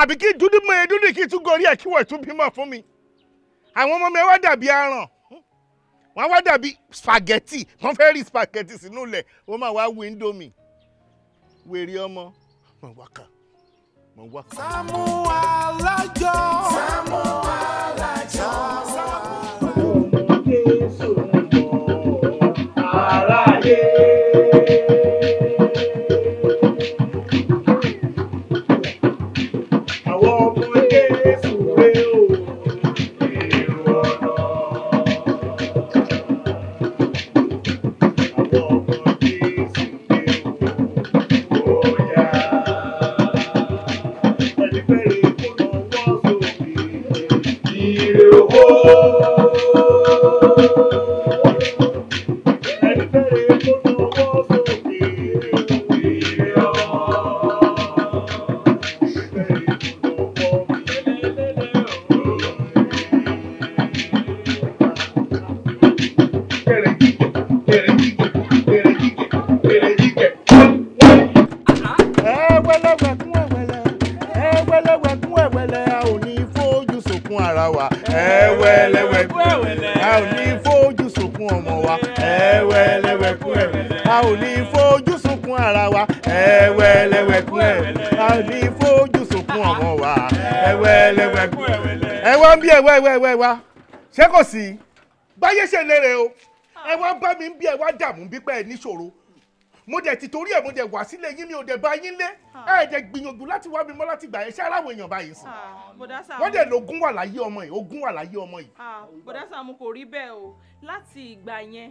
àbí kí dúdú mọ ẹ dúdú kí tún gorí ẹ̀ kí wọ́n tún bímọ fún mi àwọn ọmọ mi wá dàbí aràn wọ́n wá dàbí spaghetti wọ́n fẹ́ rí spaghetti sínú ilẹ̀ wọ́n máa wá wíńdò mi wèrè ọmọ mọ̀ wákà mọ̀ wákà. Saamu Alajo. Saamu Alajo. Jésù mọ̀ aráyé. Àwọn ọmọ Jésù rè o, èrò ọ̀nà. Àwọn ọmọ Jésù rè o, óyá. Ẹni fẹ́rẹ̀ kó lọ́wọ́ sókè, ire owó. Ẹni fẹ́rẹ̀ kó lọ́wọ́ sókè, ire ọmọ. A ò ní fojú sunkún ọmọ wa ẹ̀wẹ̀lẹ̀wẹ̀kún ẹ̀wẹ̀lẹ̀ a ò ní fojú sunkún ara wa ẹ̀wẹ̀lẹ̀wẹ̀kún ẹ̀wẹ̀lẹ̀ a ò ní fojú sunkún ọmọ wa ẹ̀wẹ̀lẹ̀wẹ̀kún ẹ̀wẹ̀lẹ̀. ẹ wá ń bí ẹwẹ́ wa ṣé kò sí báyé ṣe lérè o ẹ wá bá mi ń bí ẹ wá dààmú bí pé ẹ níṣòro mo dẹ̀ ti torí ẹ̀ mo dẹ̀ wá sílé yín mi ò dẹ̀ bá yín lé ẹ̀ dẹ̀ gbìyànjú láti wá mi mọ́ láti gbà yẹn ṣé aráwọ̀ èèyàn báyìí sìn wọ́n dẹ̀ lógún wà láyé ọmọ yìí ogún wà láyé ọmọ yìí. bọ̀dá Sàámú kò rí bẹ́ẹ̀ o láti ìgbà yẹn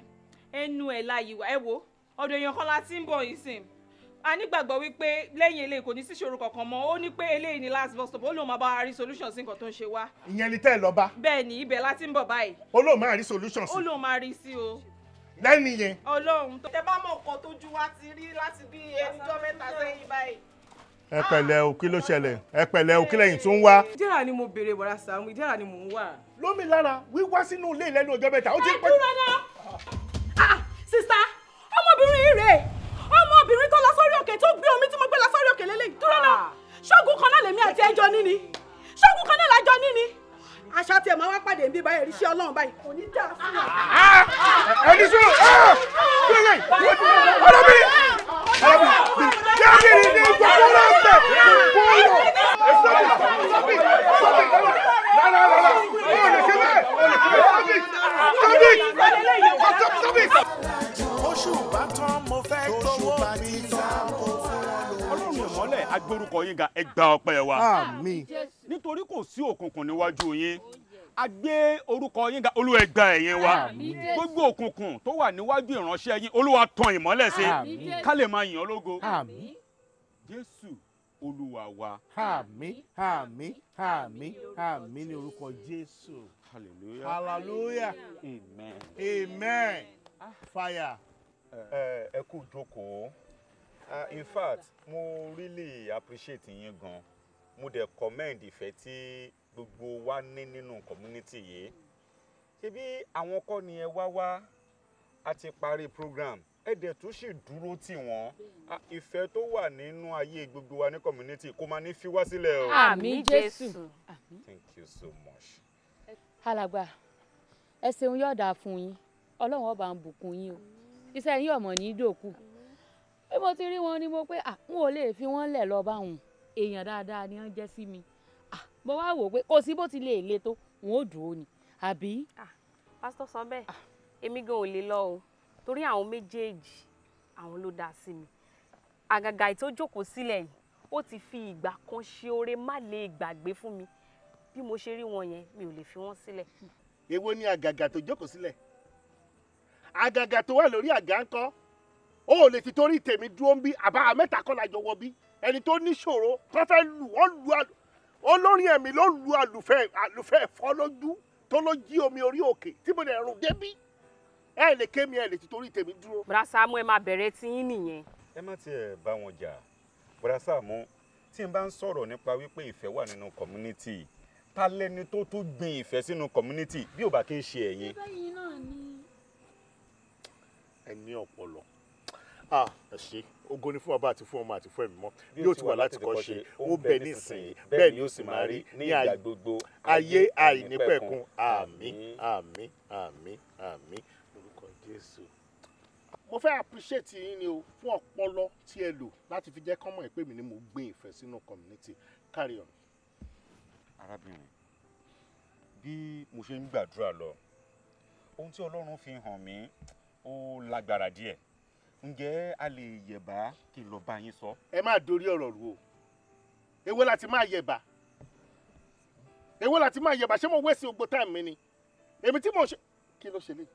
ẹnu ẹ̀ láyìí wá ẹ wo ọ̀dọ̀ èèyàn kan la ti ń bọ̀ yìí sìn a nígbàgbọ́ wípé lẹ́yìn eléyìí kò ní sí ìṣòro kankan mọ́ ó ní pé eléyìí ni last bus stop ó lóun máa bá wa rí solution sí nǹkan tó ń ṣe wá. ìyẹn ni tẹ́ ẹ lọ bá. bẹ́ẹ̀ ni ibẹ̀ la ti ń bọ̀ báyìí. ó lóun máa rí solution sí. ó lóun máa rí sí o. lẹ́nu yẹn. Ọlọ́run tó tẹ bá mọ̀ nǹkan tójú wa ti rí láti bí ẹnìjọ́ mẹ́ta sẹ́yìn báyìí. ẹ pẹ̀lẹ́ o kí ló ṣẹlẹ̀ ẹ pẹ̀lẹ́ o kí lẹ́yìn tún wá. ìdíra ni mo béèrè bọ̀dá Sàámú ìdíra ni mò ń wà. lómi lára wíwá sínú ilé ìlẹ́nu ọjọ́ mẹ́ta ó ti pẹ́. dúró náà sista ọmọbìnrin yìí rèé ọmọbìnrin tó lọ sórí òkè tó gbé omi tí mo gbé lọ sórí òkè lélẹ́yìn dúró náà ṣọ́gun kan náà lèmi àti ẹjọ́ níní ṣọ́gun kan náà lájọ níní àṣà tí ẹ máa wá pàdé níbí báyìí rí sí Ọlọ́run báyìí kò ní dáa fún wa. ẹni sọ kílẹ̀ ọlọ́bìnrin jábìrì ní gbogbo lọ́sẹ̀ Oṣù bá ìmọ́lẹ̀ agbórúkọ yín ga ẹ gba ọpẹ́ wa. Àmín. Nítorí kò sí òkùnkùn níwájú yín a gbé orúkọ yín ga Olúwa ẹ gba ẹ̀yìn wa. Gbogbo òkùnkùn tó wà níwájú ìránṣẹ́ yín Olúwa tàn ìmọ́lẹ̀ sí ká lè máa yìn ọ́ lógo. Jésù Olúwa wa. Àmín, àmín, àmín, àmín ní orúkọ Jésù. Hallelujah. Hallelujah. Amen. Amen. Fire. Ẹ kú jókòó. In fact, mo really appreciate yín gan. Mo dẹ̀ commend ìfẹ́ tí gbogbo wa ní nínú community yìí. Ṣebí àwọn kọ́ ni ẹ wá a ti parí program. Ẹ dẹ̀ tún sì dúró tì wọ́n. Ìfẹ́ tó wà nínú ayé gbogbo wa ní community kó máa ní fi wá sílẹ̀ o. Àmín Jésù. Thank you so much. Alàgbà, ẹ ṣeun yóò dáa fún yín. Ọlọ́run ó bá ń bùkún yín o. Iṣẹ́ yín ọmọ ní dòkú. Bí mo ti rí wọn ni mo pé n ò lè fi wọ́n lẹ̀ lọ bá wọn. Èèyàn dáadáa ni wọ́n jẹ́ sí mi. Mo wá wò pé kò sí bó ti lè le tó wọn ò dúró ni. Àbí? Pásítọ̀ sọ bẹ́ẹ̀, èmi gan ò lè lọ o. Torí àwọn méjèèjì àwọn ló dá sí mi. Àgàgà tó jókòó sílẹ̀ yìí ó ti fi ìgbà kan ṣe oore má lè gbàgbé fún mi. Bí mo ṣe rí wọn yẹn mi ò lè fi wọ́n sílẹ̀. Èwo ni àgàgà tó jókòó sílẹ̀? Àgàgà tó wà lórí àga ńkọ́? O ò lè fi torí tèmi dúró ń bí àbá mẹ́ta kọ́ la jọ wọ bí. Ẹni tó níṣòro tó fẹ́ lù wọ́n lu olórin ẹ̀mí ló lu àlùfẹ́ ẹ̀fọ́ lójú tó ló jí omi orí òkè tí mo dẹ̀ rùn débí. Ẹ lè ké mi ẹ lè ti torí tèmi dúró. Bùrà Sàámú ẹ máa bẹ̀rẹ̀ tí yín nìyẹn. Ẹ má tiẹ̀ bá wọn jà. Bùrà Sàámú tí n bá ń sọ̀rọ̀ nípa wípé ìfẹ́ wà nínú community ta lẹni tó tún gbin ìfẹ́ sínú community bí ò bá kí ń ṣe ẹ̀yin. Ẹ ní ọpọlọ. Ẹ ṣé ògo ni fún Baba àti fún Ọmọ àti fún Ẹ̀mí Mímọ́ bí ó ti wà láti kọ́ ṣe ó bẹ nísìnyí bẹ́ẹ̀ ni ó sì máa rí ní ìgbà gbogbo ayé àìnípẹ̀kun. Àmín, àmín, àmín, àmín lórúkọ Jésù. Mo fẹ́ appreciate yín ni o fún ọpọlọ tí ẹ lò láti fi jẹ́ kọ́mọ̀ pé mi ni mo gbé ìfẹ́ sínú community. Carry on. Arábìnrin, bí mo ṣe ń gbàdúrà lọ ohun tí Ọlọ́run fi hàn mí ó lágbára díẹ̀. Ǹjẹ́ a lè yẹ̀bá kí n lọ bá yín sọ? Ẹ má dorí ọ̀rọ̀ rú o. Èwo láti máa yẹ̀bá? Èwo láti máa yẹ̀bá? Ṣé mo wéṣì ogbó time mi ni? Èmi tí mo ṣe kí ló ṣe lé?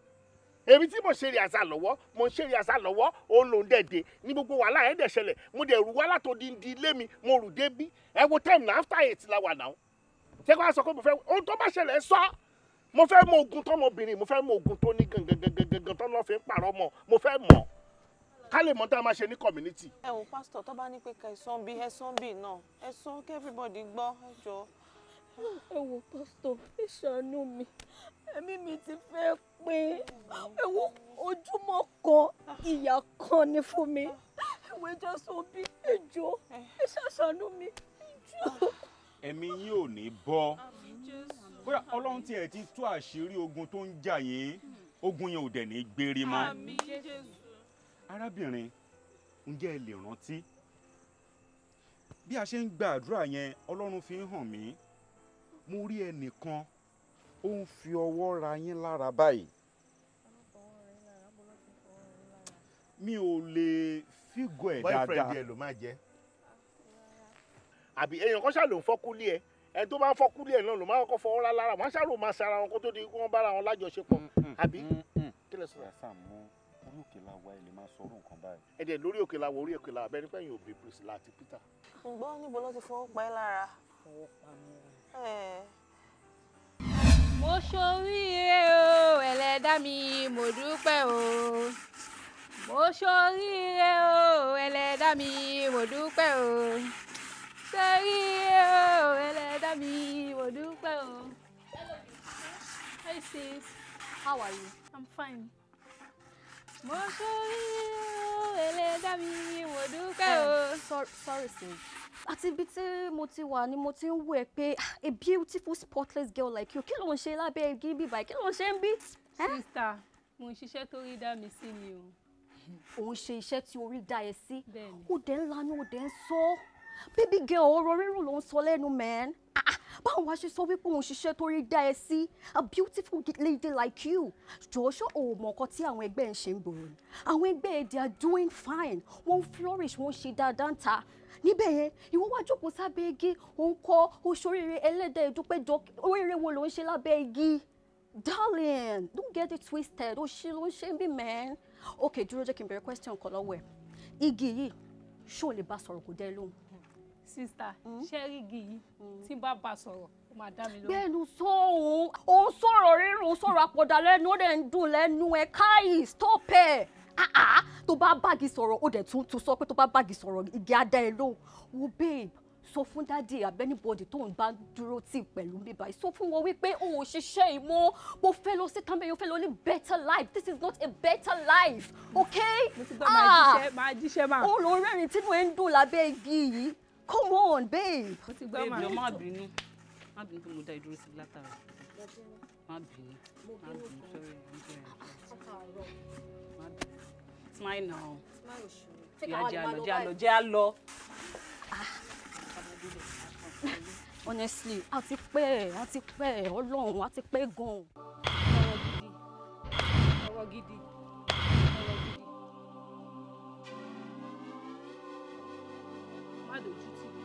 Èmi tí mo ṣe rí àṣà lọ́wọ́, mo ń ṣe rí àṣà lọ́wọ́, òun ló ń dẹ̀dẹ̀ ní gbogbo wàhálà ẹ̀ dẹ̀ ṣẹlẹ̀. Mo dẹ̀ rù wá látòdìndín ilé mi, mo rù débí. Ẹ wo time na after 8 la wà náà. Ṣé kó a sọ pé mo fẹ́ ohun tó bá ṣẹlẹ̀ sọ? Mo fẹ́ mọ ogun tọmọbìnrin, mo fẹ́ mọ ogun tó ní gangan tó lọ́ fi ń pààrọ̀ mọ́, mo fẹ́ mọ̀. Ká lè mọ̀ tá a máa ṣe ní community. Ẹ wo pásítọ̀ tó bá ní pé ká ẹ̀sán bí náà ẹ̀sán kí everybody gbọ́ ẹ jọ. Ẹ wo pásítọ̀ ẹ ṣàánú mi ẹ̀mí mi ti fẹ́ pé ẹ wo ojúmọ́ kan ìyà kan ni fún mi ẹ wo ẹjọ́ sọ bí ẹjọ́ ẹ ṣàṣàánú mi ẹjọ́. Ẹ̀mí yín ò ní bọ́. Bóyá Ọlọ́run tiẹ̀ ti tú àṣírí ogun tó ń jà yín ogun yẹn ò dẹ̀ ní gbérí mọ́. Arábìnrin, ǹjẹ́ ẹ lè rántí bí a ṣe ń gba àdúrà yẹn Ọlọ́run fi ń hàn mí mo rí ẹnìkan ó ń fi ọwọ́ ra yín lára báyìí mi ò lè fígọ̀ ẹ̀ dáadáa. Boyfriend ẹ ló máa jẹ́ àbí èèyàn kan ṣáà ló ń fọ́kúlé ẹ ẹni tó bá ń fọ́kúlé ẹ náà ló máa kọ́ fọwọ́ lára wọn ṣáà ló máa ṣe ara wọn kó tó di kí wọ́n bára wọn lájọṣepọ̀ àbí kí lè sọ. Orí òkè la wà ẹ lè máa sọ̀rọ̀ nǹkan báyìí. Ẹ dẹ̀ lórí òkè la wọ orí òkè la wà bẹ́ẹ̀ ni pẹ́yìn òbí Priscilla àti Peter. Ǹgbọ́n níbo ló ti fọwọ́ pa ẹ́ lára? Fọwọ́ pa mi lára. Mo ṣoríire o ẹlẹ́dá mi mo dúpẹ́ o. Mo ṣoríire o ẹlẹ́dá mi mo dúpẹ́ o. Ṣoríire o ẹlẹ́dá mi mo dúpẹ́ o. Hi sis, how are you? I'm fine. Mo ṣoríire o ẹlẹ́dá mi mo dúpẹ́ o. Sorry sis. Àti ibi tí mo ti wà ni mo ti ń wò ẹ́ pé a beautiful spotless girl like you kí ló ń ṣe lábẹ́ igi bíbá kí ló ń ṣe ń bí. Sister, mo ń ṣiṣẹ́ tó rí dá mi sí ni o. Ò ń ṣe iṣẹ́ tí orí dá ẹ sí. Bẹ́ẹ̀ni. Ó dẹ̀ ń lanu ó dẹ̀ ń sọ. Baby girl ọ̀rọ̀ rírùn ló ń sọ lẹ́nu man. Báwo wá ṣe sọ wípé òun ṣiṣẹ́ tó rí dá ẹ sí a beautiful lady like you. Jọ̀ọ́ṣọ́ ò mọ̀ nǹkan tí àwọn ẹgbẹ́ ń ṣe ń gbòòrò. Àwọn ẹgbẹ́ ẹ̀ they are doing fine. Wọ́n flourish wọ́n ṣe dáadáa ń ta. níbẹ̀ yẹn ìwọ wá jókòó sábẹ́ igi òun kọ oṣoríire ẹlẹ́dẹ̀ ìdúpẹ́jọ oríire wo ló ń ṣe lábẹ́ igi darling don't get it twisted ó ṣe ló ń ṣe bí man. Ok dúró jẹ́ kí n bẹ̀rẹ̀ question kan lọ́wọ́ ẹ̀ igi yìí ṣó lè bá sọ̀rọ̀ kò dẹ́ lóhùn. sista ṣé rí igi yìí tí bá bá sọ̀rọ̀ ó máa dá mi lóhùn. gbẹ́nu sóhun òun sọ̀rọ̀ rírun sọ̀rọ̀ àpọ̀dà lẹ́nu ó dẹ̀ ń dùn lẹ́nu ẹ̀ káyì stop ẹ̀ tó bá báàgì sọ̀rọ̀ ó dẹ̀ tún sọ pé tó bá báàgì sọ̀rọ̀ igi á dá ẹ lóhùn wo babe sọ fún dádì abẹ́nibọ́dì tó ń bá dúró tì pẹ̀lú mi báyìí sọ fún wọn wípé o ò ṣiṣẹ́ ìmọ̀ bó fẹ́ lọ sí tàbí o fẹ́ lọ ní better life this is not a better life okay. mo ti gbọ́ máa jíṣẹ́ máa. ó lọ rẹ́rìn tínú ẹ̀ ń dùn lábẹ́ igi yìí come on babe. mo ti gbọ́ máa. má bínú pé mo dá ìdúró sí látara má bínú sorry smile now. jẹ́ àlọ́. Honestly, a ti pẹ́ Ọlọ́run a ti pẹ́ gan. Ọ̀rọ̀ gidi. Má dojú tì mí.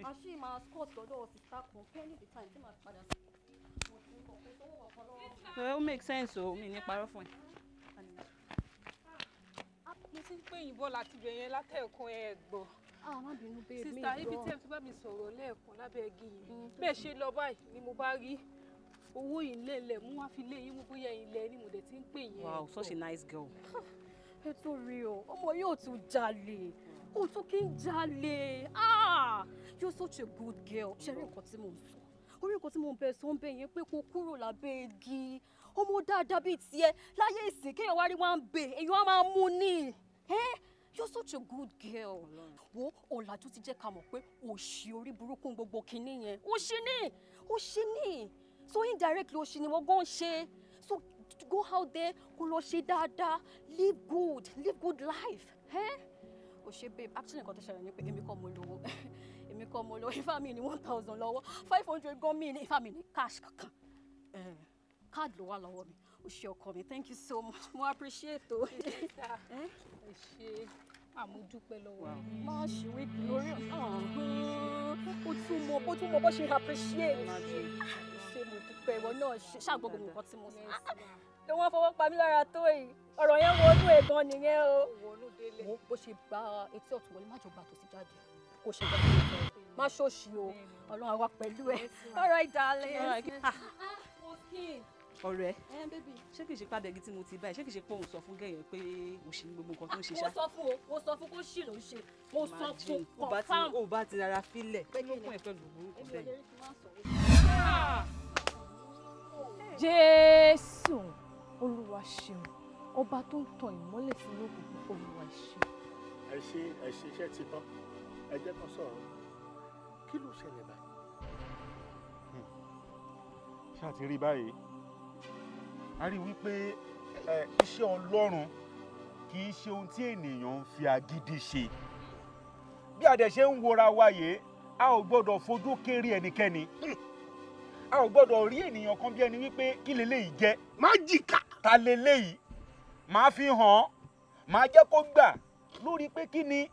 Àṣì máa scott lọ́dọ̀ sísá kan penny the time tí màá padà sí. Ó make sense o mi ní parọ́ fún ẹ. Mo ti ń pè yín bọ́ láti bẹ̀ yẹn látẹ̀kùn ẹ̀ gbọ́. Má bínú bẹ́ẹ̀ mi gbọ́. Sista ibi tí ẹ ti bá mi sọ̀rọ̀ lẹ́ẹ̀kan lábẹ́ igi yìí. Bẹ́ẹ̀ ṣe lọ báyìí ni mo bá rí owó yìí lélẹ̀ mú wá fi lé yín mú bóyá ilẹ̀ ni mo dẹ̀ ti ń pè yín. Wow, such a nice girl. Ẹ tó rí o, ọmọ yóò tún jalè. Ó tún kí ń jalè. You're such a good girl. Ṣé rí nǹkan tí mò ń sọ? Orí nǹkan tí mò ń bẹ sọ ń bẹ yẹn pé kó kúrò lábẹ́ igi. Ọmọ dáadáa bíi tiẹ̀ láyé ìsìn kéèyàn wá rí wá ń bè èèyàn á máa mú ni. You're such a good girl. Wo ọ̀làjú ti jẹ́ ká mọ̀ pé òṣì orí burúkú gbogbo kinní yẹn. Òṣì ni. So indirectly òṣì ni wọ́n gan ṣe. So go out there kó lọ ṣe dáadáa live good life. O ṣe babe actually nǹkan tó ṣẹlẹ̀ ni pé èmi kọ́ mo lówó ifá mi ní 1,000 lọ́wọ́ 500 gan mi ní ifá mi ní cash kankan card ló wà lọ́wọ́ mi o ṣe ọkọ mi thank you so much mo appreciate o. ẹ ṣe àmójúpẹ́ lọ́wọ́ mi. má ṣe wí lórí ó tún mọ bó ṣe appreciate ṣe mo dúpẹ́ ìwọ náà ṣàgbọ́ gbogbo nǹkan tí mo sọ ló wọ́n fọwọ́ pa mí lára tó yìí ọ̀rọ̀ yẹn wọnú ẹ̀gan nìyẹn o. bó ṣe gba etí ọ̀tún wọlé má jọ gbà tó sí jáde kò ṣe gbà tó sí jáde má ṣòṣì o ọlọ́run àwa pẹ̀lú ẹ. all right darling. ọ̀rẹ́ ṣé kìí ṣe pàbẹ́gì tí mo ti báyìí ṣé kìí ṣe pé òun sọ fún gẹ̀yẹ́ pé òṣì ní gbogbo nǹkan tó ń ṣe ṣá. mo sọ fún kó ṣì ló ń ṣe mo sọ fún confam. ó bá ti rárá fílẹ̀ pé kí ló kún ẹ̀ pẹ̀lú burúkú bẹ́ẹ̀. Jésù Olúwa ṣeun ọba tó ń tan ìmọ́lẹ̀ sínú òkùnkùn Olúwa ṣeun. ẹ ṣe iṣẹ́ ti tán ẹ jẹ́ kan sọ̀rọ̀ kí ló ṣẹlẹ̀ báyìí. ṣáà ti rí báyìí a rí wípé iṣẹ́ Ọlọ́run kì í ṣe ohun tí ènìyàn ń fi agídí ṣe bí a dẹ̀ ṣe ń wora wáyé a ò gbọ́dọ̀ fojú kéré ẹnikẹ́ni a ò gbọ́dọ̀ rí ènìyàn kan bí ẹni wípé kí leléyìí jẹ́ májìkà ta leléyìí máa fi hàn máa jẹ́ kó gbà lórí pé kí ni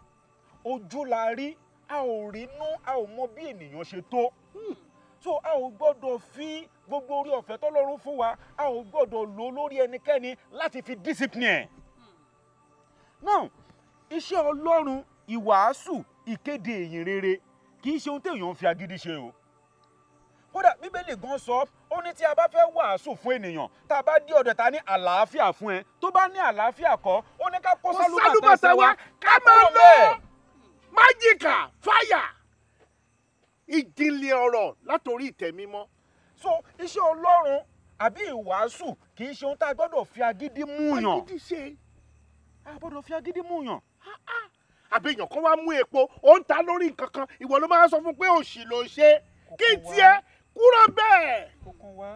ojú la rí a ò rínú a ò mọ bí ènìyàn ṣe tó so a ò gbọ́dọ̀ fi gbogbo orí ọ̀fẹ́ tọ́lọ́run fún wa a ò gbọ́dọ̀ lò lórí ẹnikẹ́ni láti fi discipline ẹ̀. now iṣẹ́ Ọlọ́run ìwàásù ìkéde ìyìn rere kì í ṣe ohun téèyàn ń fi agídí ṣe o. kódà Bíbélì gan sọ ó ní tí a bá fẹ́ wàásù fún ènìyàn tá a bá dé ọ̀dọ̀ ta ní àlàáfíà fún ẹ tó bá ní àlàáfíà kọ́ ó ní ká kó sálúbàtà wa ká máa lọ. májìkà fáyà ìjìnlẹ̀ ọ̀rọ̀ látòrí ìtẹ́ mímọ́. so iṣẹ́ Ọlọ́run àbí ìwàásù kì í ṣe ohun tá a gbọ́dọ̀ fi agídí múyàn. agídí ṣe. a gbọ́dọ̀ fi agídí múyàn. àbẹ̀yàn kan wá mú epo ó ń ta lórí nǹkan kan ìwọ ló máa ń sọ fún pé òṣì ló ṣe kí tiẹ̀ kúrò bẹ́ẹ̀. kọ̀ọ̀kan wá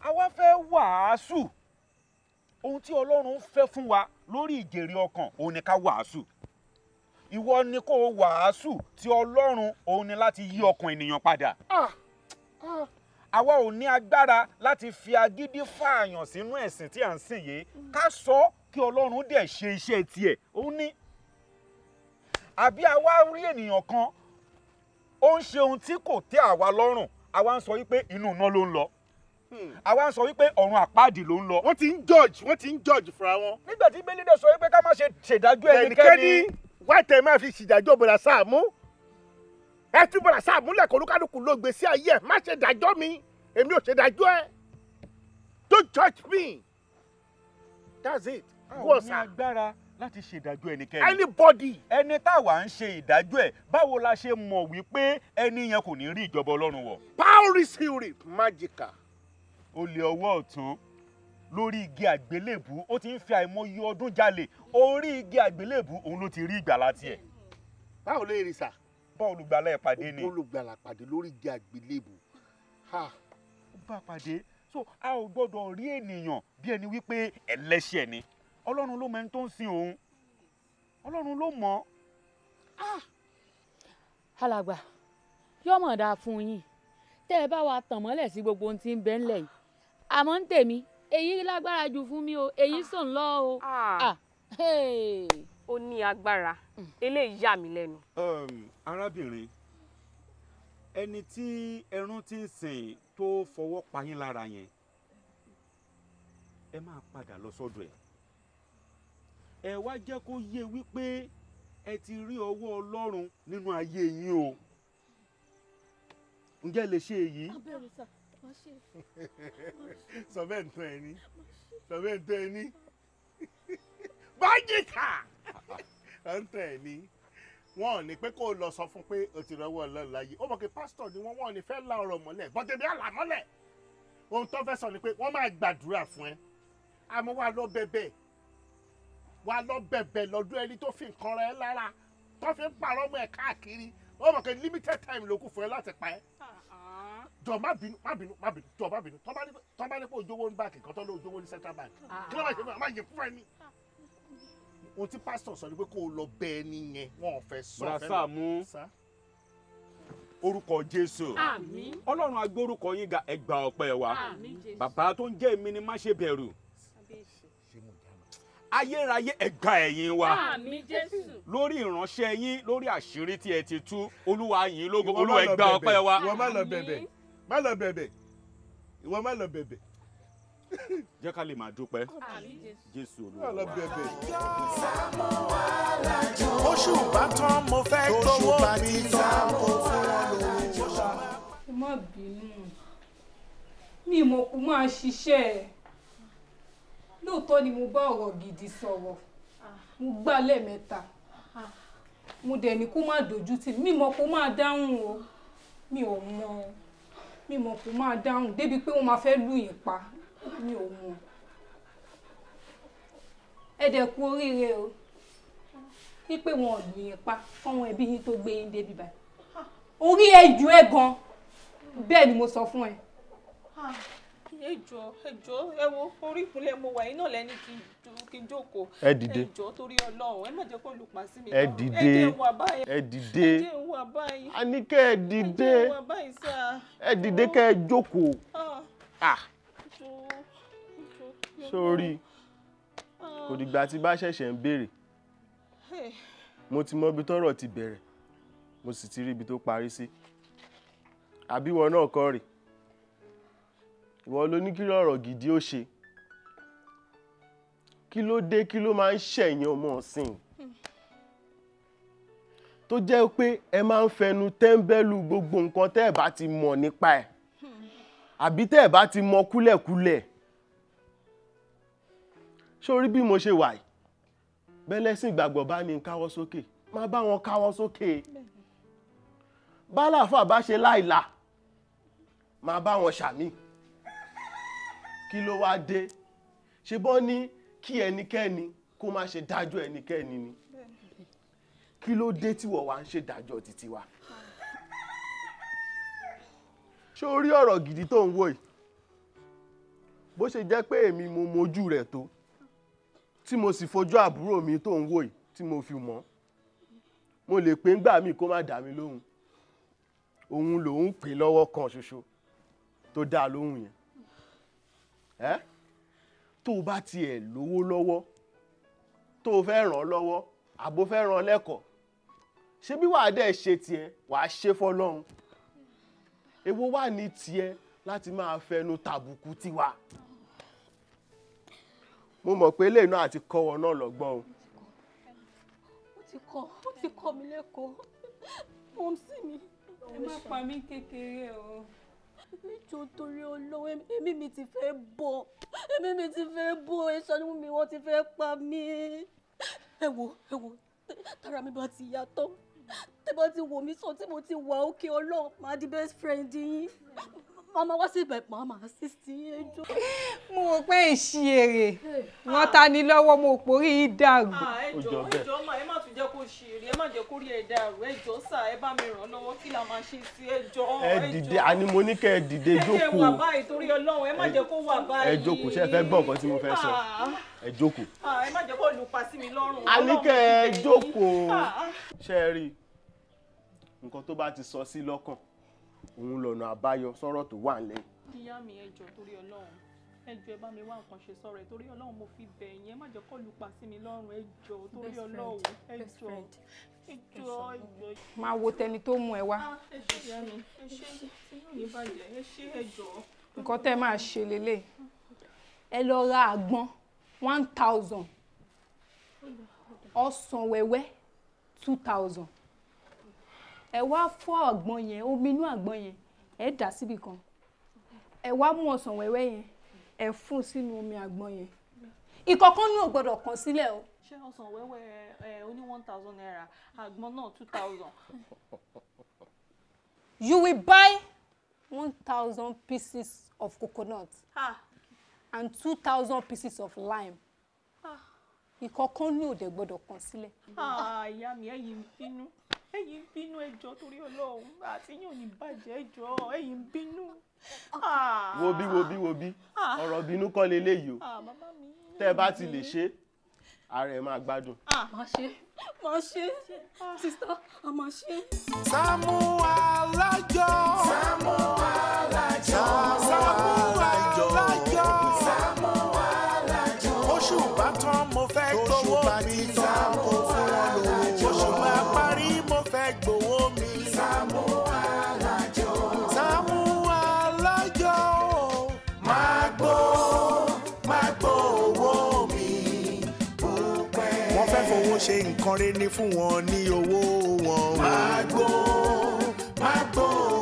àwa fẹ́ wàásù ohun tí Ọlọ́run fẹ́ fún wa lórí ìjèrè ọkàn òun ni ká wàásù. ìwọ ni kó wàásù tí Ọlọ́run òun ni láti yí ọkàn ènìyàn padà. àwa ò ní agbára láti fi agídí fààyàn sínú ẹ̀sìn tí à ń sìn yìí ká sọ kí Ọlọ́run dẹ̀ ṣe iṣẹ́ tiẹ̀ ó ní. àbí àwa rí ènìyàn kan ó ń ṣe ohun tí kò tẹ́ àwa lọ́rùn àwa ń sọ wípé inú iná ló ń lọ àwa ń sọ wípé ọ̀run àpáàdì ló ń lọ. wọ́n ti ń judge fúnra wọn. nígbà tí bẹ́lídẹ̀ sọ wípé ká má ṣe ṣèdájọ́ ẹnikẹ́ni. wá tẹ̀ máa fi ṣèdájọ́ bọ̀dà Sàámú ẹ tún bọ̀dà Sàámú lẹ̀kọ́ olúkálùkù ló gbé sí ayé ẹ̀ má ṣe dájọ́ mi èmi ò ṣe dájọ́ ẹ̀ don't judge me that's it. àwọn ní agbára láti ṣèdájọ́ ẹnikẹ́ni. anybody. ẹni táwa ń ṣe ìdájọ́ ẹ̀ báwo la ṣe mọ̀ wípé ẹni yẹn kò ní rí ìjọba Ọlọ́run wọ̀. power is theory magical. olè ọwọ́ ọ̀tún lórí igi àgbélébù ó ti ń fi àìmọye ọdún jalè orí igi àgbélébù òun ló ti rí ìgbàlà tiẹ̀. báwo lè rí sà. báwo olùgbàlà ẹ̀ pàdé ni. olùgbàlà pàdé lórí igi àgbélébù. ó bá pàdé so a ò gbọ́dọ̀ rí ènìyàn bí ẹni wípé ẹlẹ́ṣẹ̀ ni Ọlọ́run ló mọ ẹni tó ń sin òun Ọlọ́run ló mọ̀. alàgbà yóò mọ̀ dáa fún yín tẹ́ ẹ bá wa tàn mọ́lẹ̀ sí gbogbo ohun tí ń bẹ ńlẹ̀ yìí àmọ́ ń tèmi èyí lágbára jù fún mi o èyí sàn lọ o. ó ní agbára eléyìí yà mí lẹ́nu. arábìnrin ẹni tí ẹrún ti ń sìn tó fọwọ́ pa yín lára yẹn ẹ máa padà lọ sọ́dọ̀ ẹ̀ ẹ wá jẹ́ kó yé wípé ẹ ti rí ọwọ́ Ọlọ́run nínú ayé yín o ǹjẹ́ lè ṣe èyí. sọ bẹ́ẹ̀ ń tán ẹ ní sọ bẹ́ẹ̀ ń tán ẹ ní májíkà ń tán ẹ ní wọn ò ní pé kó o lọ sọ fún pé o ti rọwọ́ Ọlọ́run láyé ó mọ̀ pé pásítọ̀ ni wọ́n ò ní fẹ́ la ọ̀rọ̀ mọ́lẹ̀ bọ́tẹ̀bí àlà mọ́lẹ̀ ohun tó fẹ́ sọ ni pé wọ́n máa gbàdúrà fún ẹ àmọ́ wà lọ bẹ̀bẹ̀ lọ́dún ẹni tó fi nǹkan rẹ lára tó fi ń pààrọ̀ ọmọ ẹ̀ káàkiri ó mọ̀ pé limited time ló kù fún ẹ láti pa ẹ́ jọ má bínú jọ má bínú tó bá ní pé òjòwò ń báàkì kan tó ló òjòwò ní central bank kí ló máa ṣe fún ẹ má yẹ fún ẹ ní. ohun tí pásítọ̀ sọ ni pé kó o lọ bẹ ẹ nìyẹn wọn ò fẹ́ sọ fẹ́ lọ. Sàámú orúkọ Jésù Ọlọ́run agbórúkọ yín ga ẹgbà ọpẹ́ wa bàbá tó ń jẹ́ èmi ni má ṣe bẹ̀rù ayérayé ẹ̀ka ẹ̀yìn wa lórí ìránṣẹ́ yín lórí àṣírí tí ẹ ti tú Olúwa yín lógo Olúwa ẹgbà ọpẹ́ wa. ìwọ má lọ bẹ̀bẹ̀ ìwọ má lọ bẹ̀bẹ̀. jẹ́ ká lè máa dúpẹ́ Jésù Olúwa. oṣù bá tán mo fẹ́ gbowó mi tán kó fún wọn lówó. ẹ má bínú mi mọ̀ kó máa ṣiṣẹ́ ẹ̀ lóòótọ́ ni mo bá ọ̀rọ̀ gidi sọ̀rọ̀ mo gbá lẹ́ẹ̀mẹ́ta mo dẹ̀ ní kó má dojú tì mí mọ̀ kó máa dáhùn o mi ò mọ̀ mi mọ̀ kó máa dáhùn débi pé wọ́n máa fẹ́ lù yín pa mi ò mọ̀ ẹ dẹ̀ kú oríire o wípé wọn ò lù yín pa fáwọn ẹbí yín tó gbé yín débi báyìí orí ẹ jù ẹ gan bẹ́ẹ̀ ni mo sọ fún ẹ. ẹjọ́ ẹ wo orí ìkúnlẹ̀ mo wà iná lẹ́ni kí n jókòó. ẹ dìde ẹjọ́ torí Ọlọ́run ẹ má jẹ́ kó lùpà sí mi. ẹ dìde ẹ dìde a ní kẹ́ ẹ dìde ẹ dìde kẹ́ ẹ jókòó. sórí kò dìgbà tí bá ṣẹ̀ṣẹ̀ ń béèrè mo ti mọ ibi tọ́rọ̀ ti bẹ̀rẹ̀ mo sì ti rí ibi tó parí sí àbíwọ náà kọ́ rè ìwọ ló ní kí lọ́rọ̀ gidi ó ṣe kí ló dé kí ló máa ń ṣẹ̀yìn ọmọ ọ̀sìn tó jẹ́ pé ẹ máa ń fẹnu tẹ́ńbẹ́lú gbogbo nǹkan tẹ́ ẹ̀ bá ti mọ̀ nípa ẹ̀ àbí tẹ́ ẹ̀ bá ti mọ̀ kúlẹ̀kúlẹ̀ sórí bí mo ṣe wà yìí bẹ́lẹ́sìn ìgbàgbọ́ bá ní káwọ́ sókè má bá wọn káwọ́ sókè bálàfà bá ṣe láìla má bá wọn ṣàmì kí ló wá dé ṣe bọ́ ní kí ẹnikẹ́ni kó má ṣe dájọ́ ẹnikẹ́ni ni kí ló dé tí wọ́n wá ń ṣe dájọ́ títí wa ṣé o rí ọ̀rọ̀ gidi tó ń wò yìí bó ṣe jẹ́ pé èmi mo mojú rẹ̀ tó tí mo sì fojú àbúrò mi tó ń wò yìí tí mo fi mọ̀ mo lè pè ń gbà mí kó má dá mi lóhùn òun lòun pè lọ́wọ́ kan ṣoṣo tó dáa lóhùn yẹn tó o bá tiẹ̀ lówó lọ́wọ́ tó o fẹ́ ràn ọ́ lọ́wọ́ àbò fẹ́ ràn ọ́ lẹ́kọ̀ọ́ ṣé bí wàá dẹ̀ ṣe tiẹ̀ wàá ṣe fọlọ́run èwo wà ní tiẹ̀ láti máa fẹnu tàbùkù tiwa mo mọ̀ pé eléyìí náà àti kọ́ wọn náà lọ́gbọ́n o. ó ti kọ́ mi lẹ́kọ̀ọ́ mọ̀ sí mi. ẹ má pa mí kékeré o. ìjọ torí Ọlọ́run èmi mi ti fẹ́ bọ̀ ìṣàánú mi wọ́n ti fẹ́ pa mí. ẹ wo tára mi bá ti yàtọ̀ tẹ́ bá ti wò mí sọ tí mo ti wà òkè Ọlọ́run máa di best friend yín màmá wá sí ibẹ̀ màmá assist yín ẹjọ́. mo rò pé èsì èrè wọn ta ni lọ́wọ́ mo porí yìí dàrú. ẹjọ́ mà ẹ má tún jẹ́ kó ṣe èrè ẹ má jẹ́ kó rí ẹ dàrú ẹjọ́ sà ẹ bá mi ràn lọ́wọ́ kí la máa ṣe sí ẹjọ́. ẹ dìde àní mo ní kẹ́ ẹ dìde jókòó. ẹ wà báyìí torí Ọlọ́run ẹ má jẹ́ kó wà báyìí. ẹ jókòó ṣé ẹ fẹ́ gbọ́ nǹkan tí mo fẹ́ sọ ẹ jókòó. ẹ má jẹ́ kó lù pa sí mi lọ́rùn. a ní kẹ́ ẹ jókòó ṣé ẹ rí nǹkan tó bá ti sọ sí lọ́kàn òun lọ́nà àbáyọ sọ̀rọ̀ tó wà nílẹ̀. ìyá mi ẹjọ́ torí Ọlọ́run ẹjọ́ ẹ bá mi wá nǹkan ṣe sọ̀rọ̀ ẹ torí Ọlọ́run mo fi bẹ̀ yín ẹ má jẹ́ kó lù pa sí mi lọ́rùn ẹjọ́ torí Ọlọ́run ẹjọ́. máa wo tẹni tó mú ẹ wá. ẹ ṣé ìyá mi ẹ ṣé tí yóò ní bàjẹ́ ẹ ṣé ẹjọ́. nǹkan tẹ́ máa ṣe lélẹ̀ ẹ lọ ra àgbọn 1000 ọsàn wẹ́wẹ́ 2000 ẹ wá fọ́ àgbọn yẹn omi inú àgbọn yẹn ẹ dà síbì kan ẹ wá mú ọsàn wẹ́wẹ́ yẹn ẹ fún sínú omi àgbọn yẹn ìkọ̀kan ní ò gbọ́dọ̀ kàn sílẹ̀ o. ṣé ọsàn wẹ́wẹ́ ó ní 1000 naira àgbọn náà 2000. You will buy 1000 pieces of coconut and 2000 pieces of lime. ìkọ̀kan ní ò dẹ̀ gbọ́dọ̀ kàn sílẹ̀. ìyá mi ẹ̀yin ń bínú ẹjọ́ torí Ọlọ́run àti yóò ní bàjẹ́ ẹjọ́ ẹ̀yin ń bínú. wo bí ọ̀rọ̀ bínú kọ́ leléyìí o tẹ́ ẹ bá ti lè ṣe ara ẹ̀ máa gbádùn. máa ṣe sista a máa ṣe. Saamu Alajo. Saamu Alajo. Saamu Alajo. Saamu Alajo. oṣù bá tán mo fẹ́ gbowó mi. Saamu Alajo. oṣù máa parí mo fẹ́ gbowó mi. Saamu Alajo. Saamu Alajo. máa gbó owó mi. wọ́n fẹ́ fowó ṣe nǹkan rere ní fún wọn ní owó wọn. máa gbó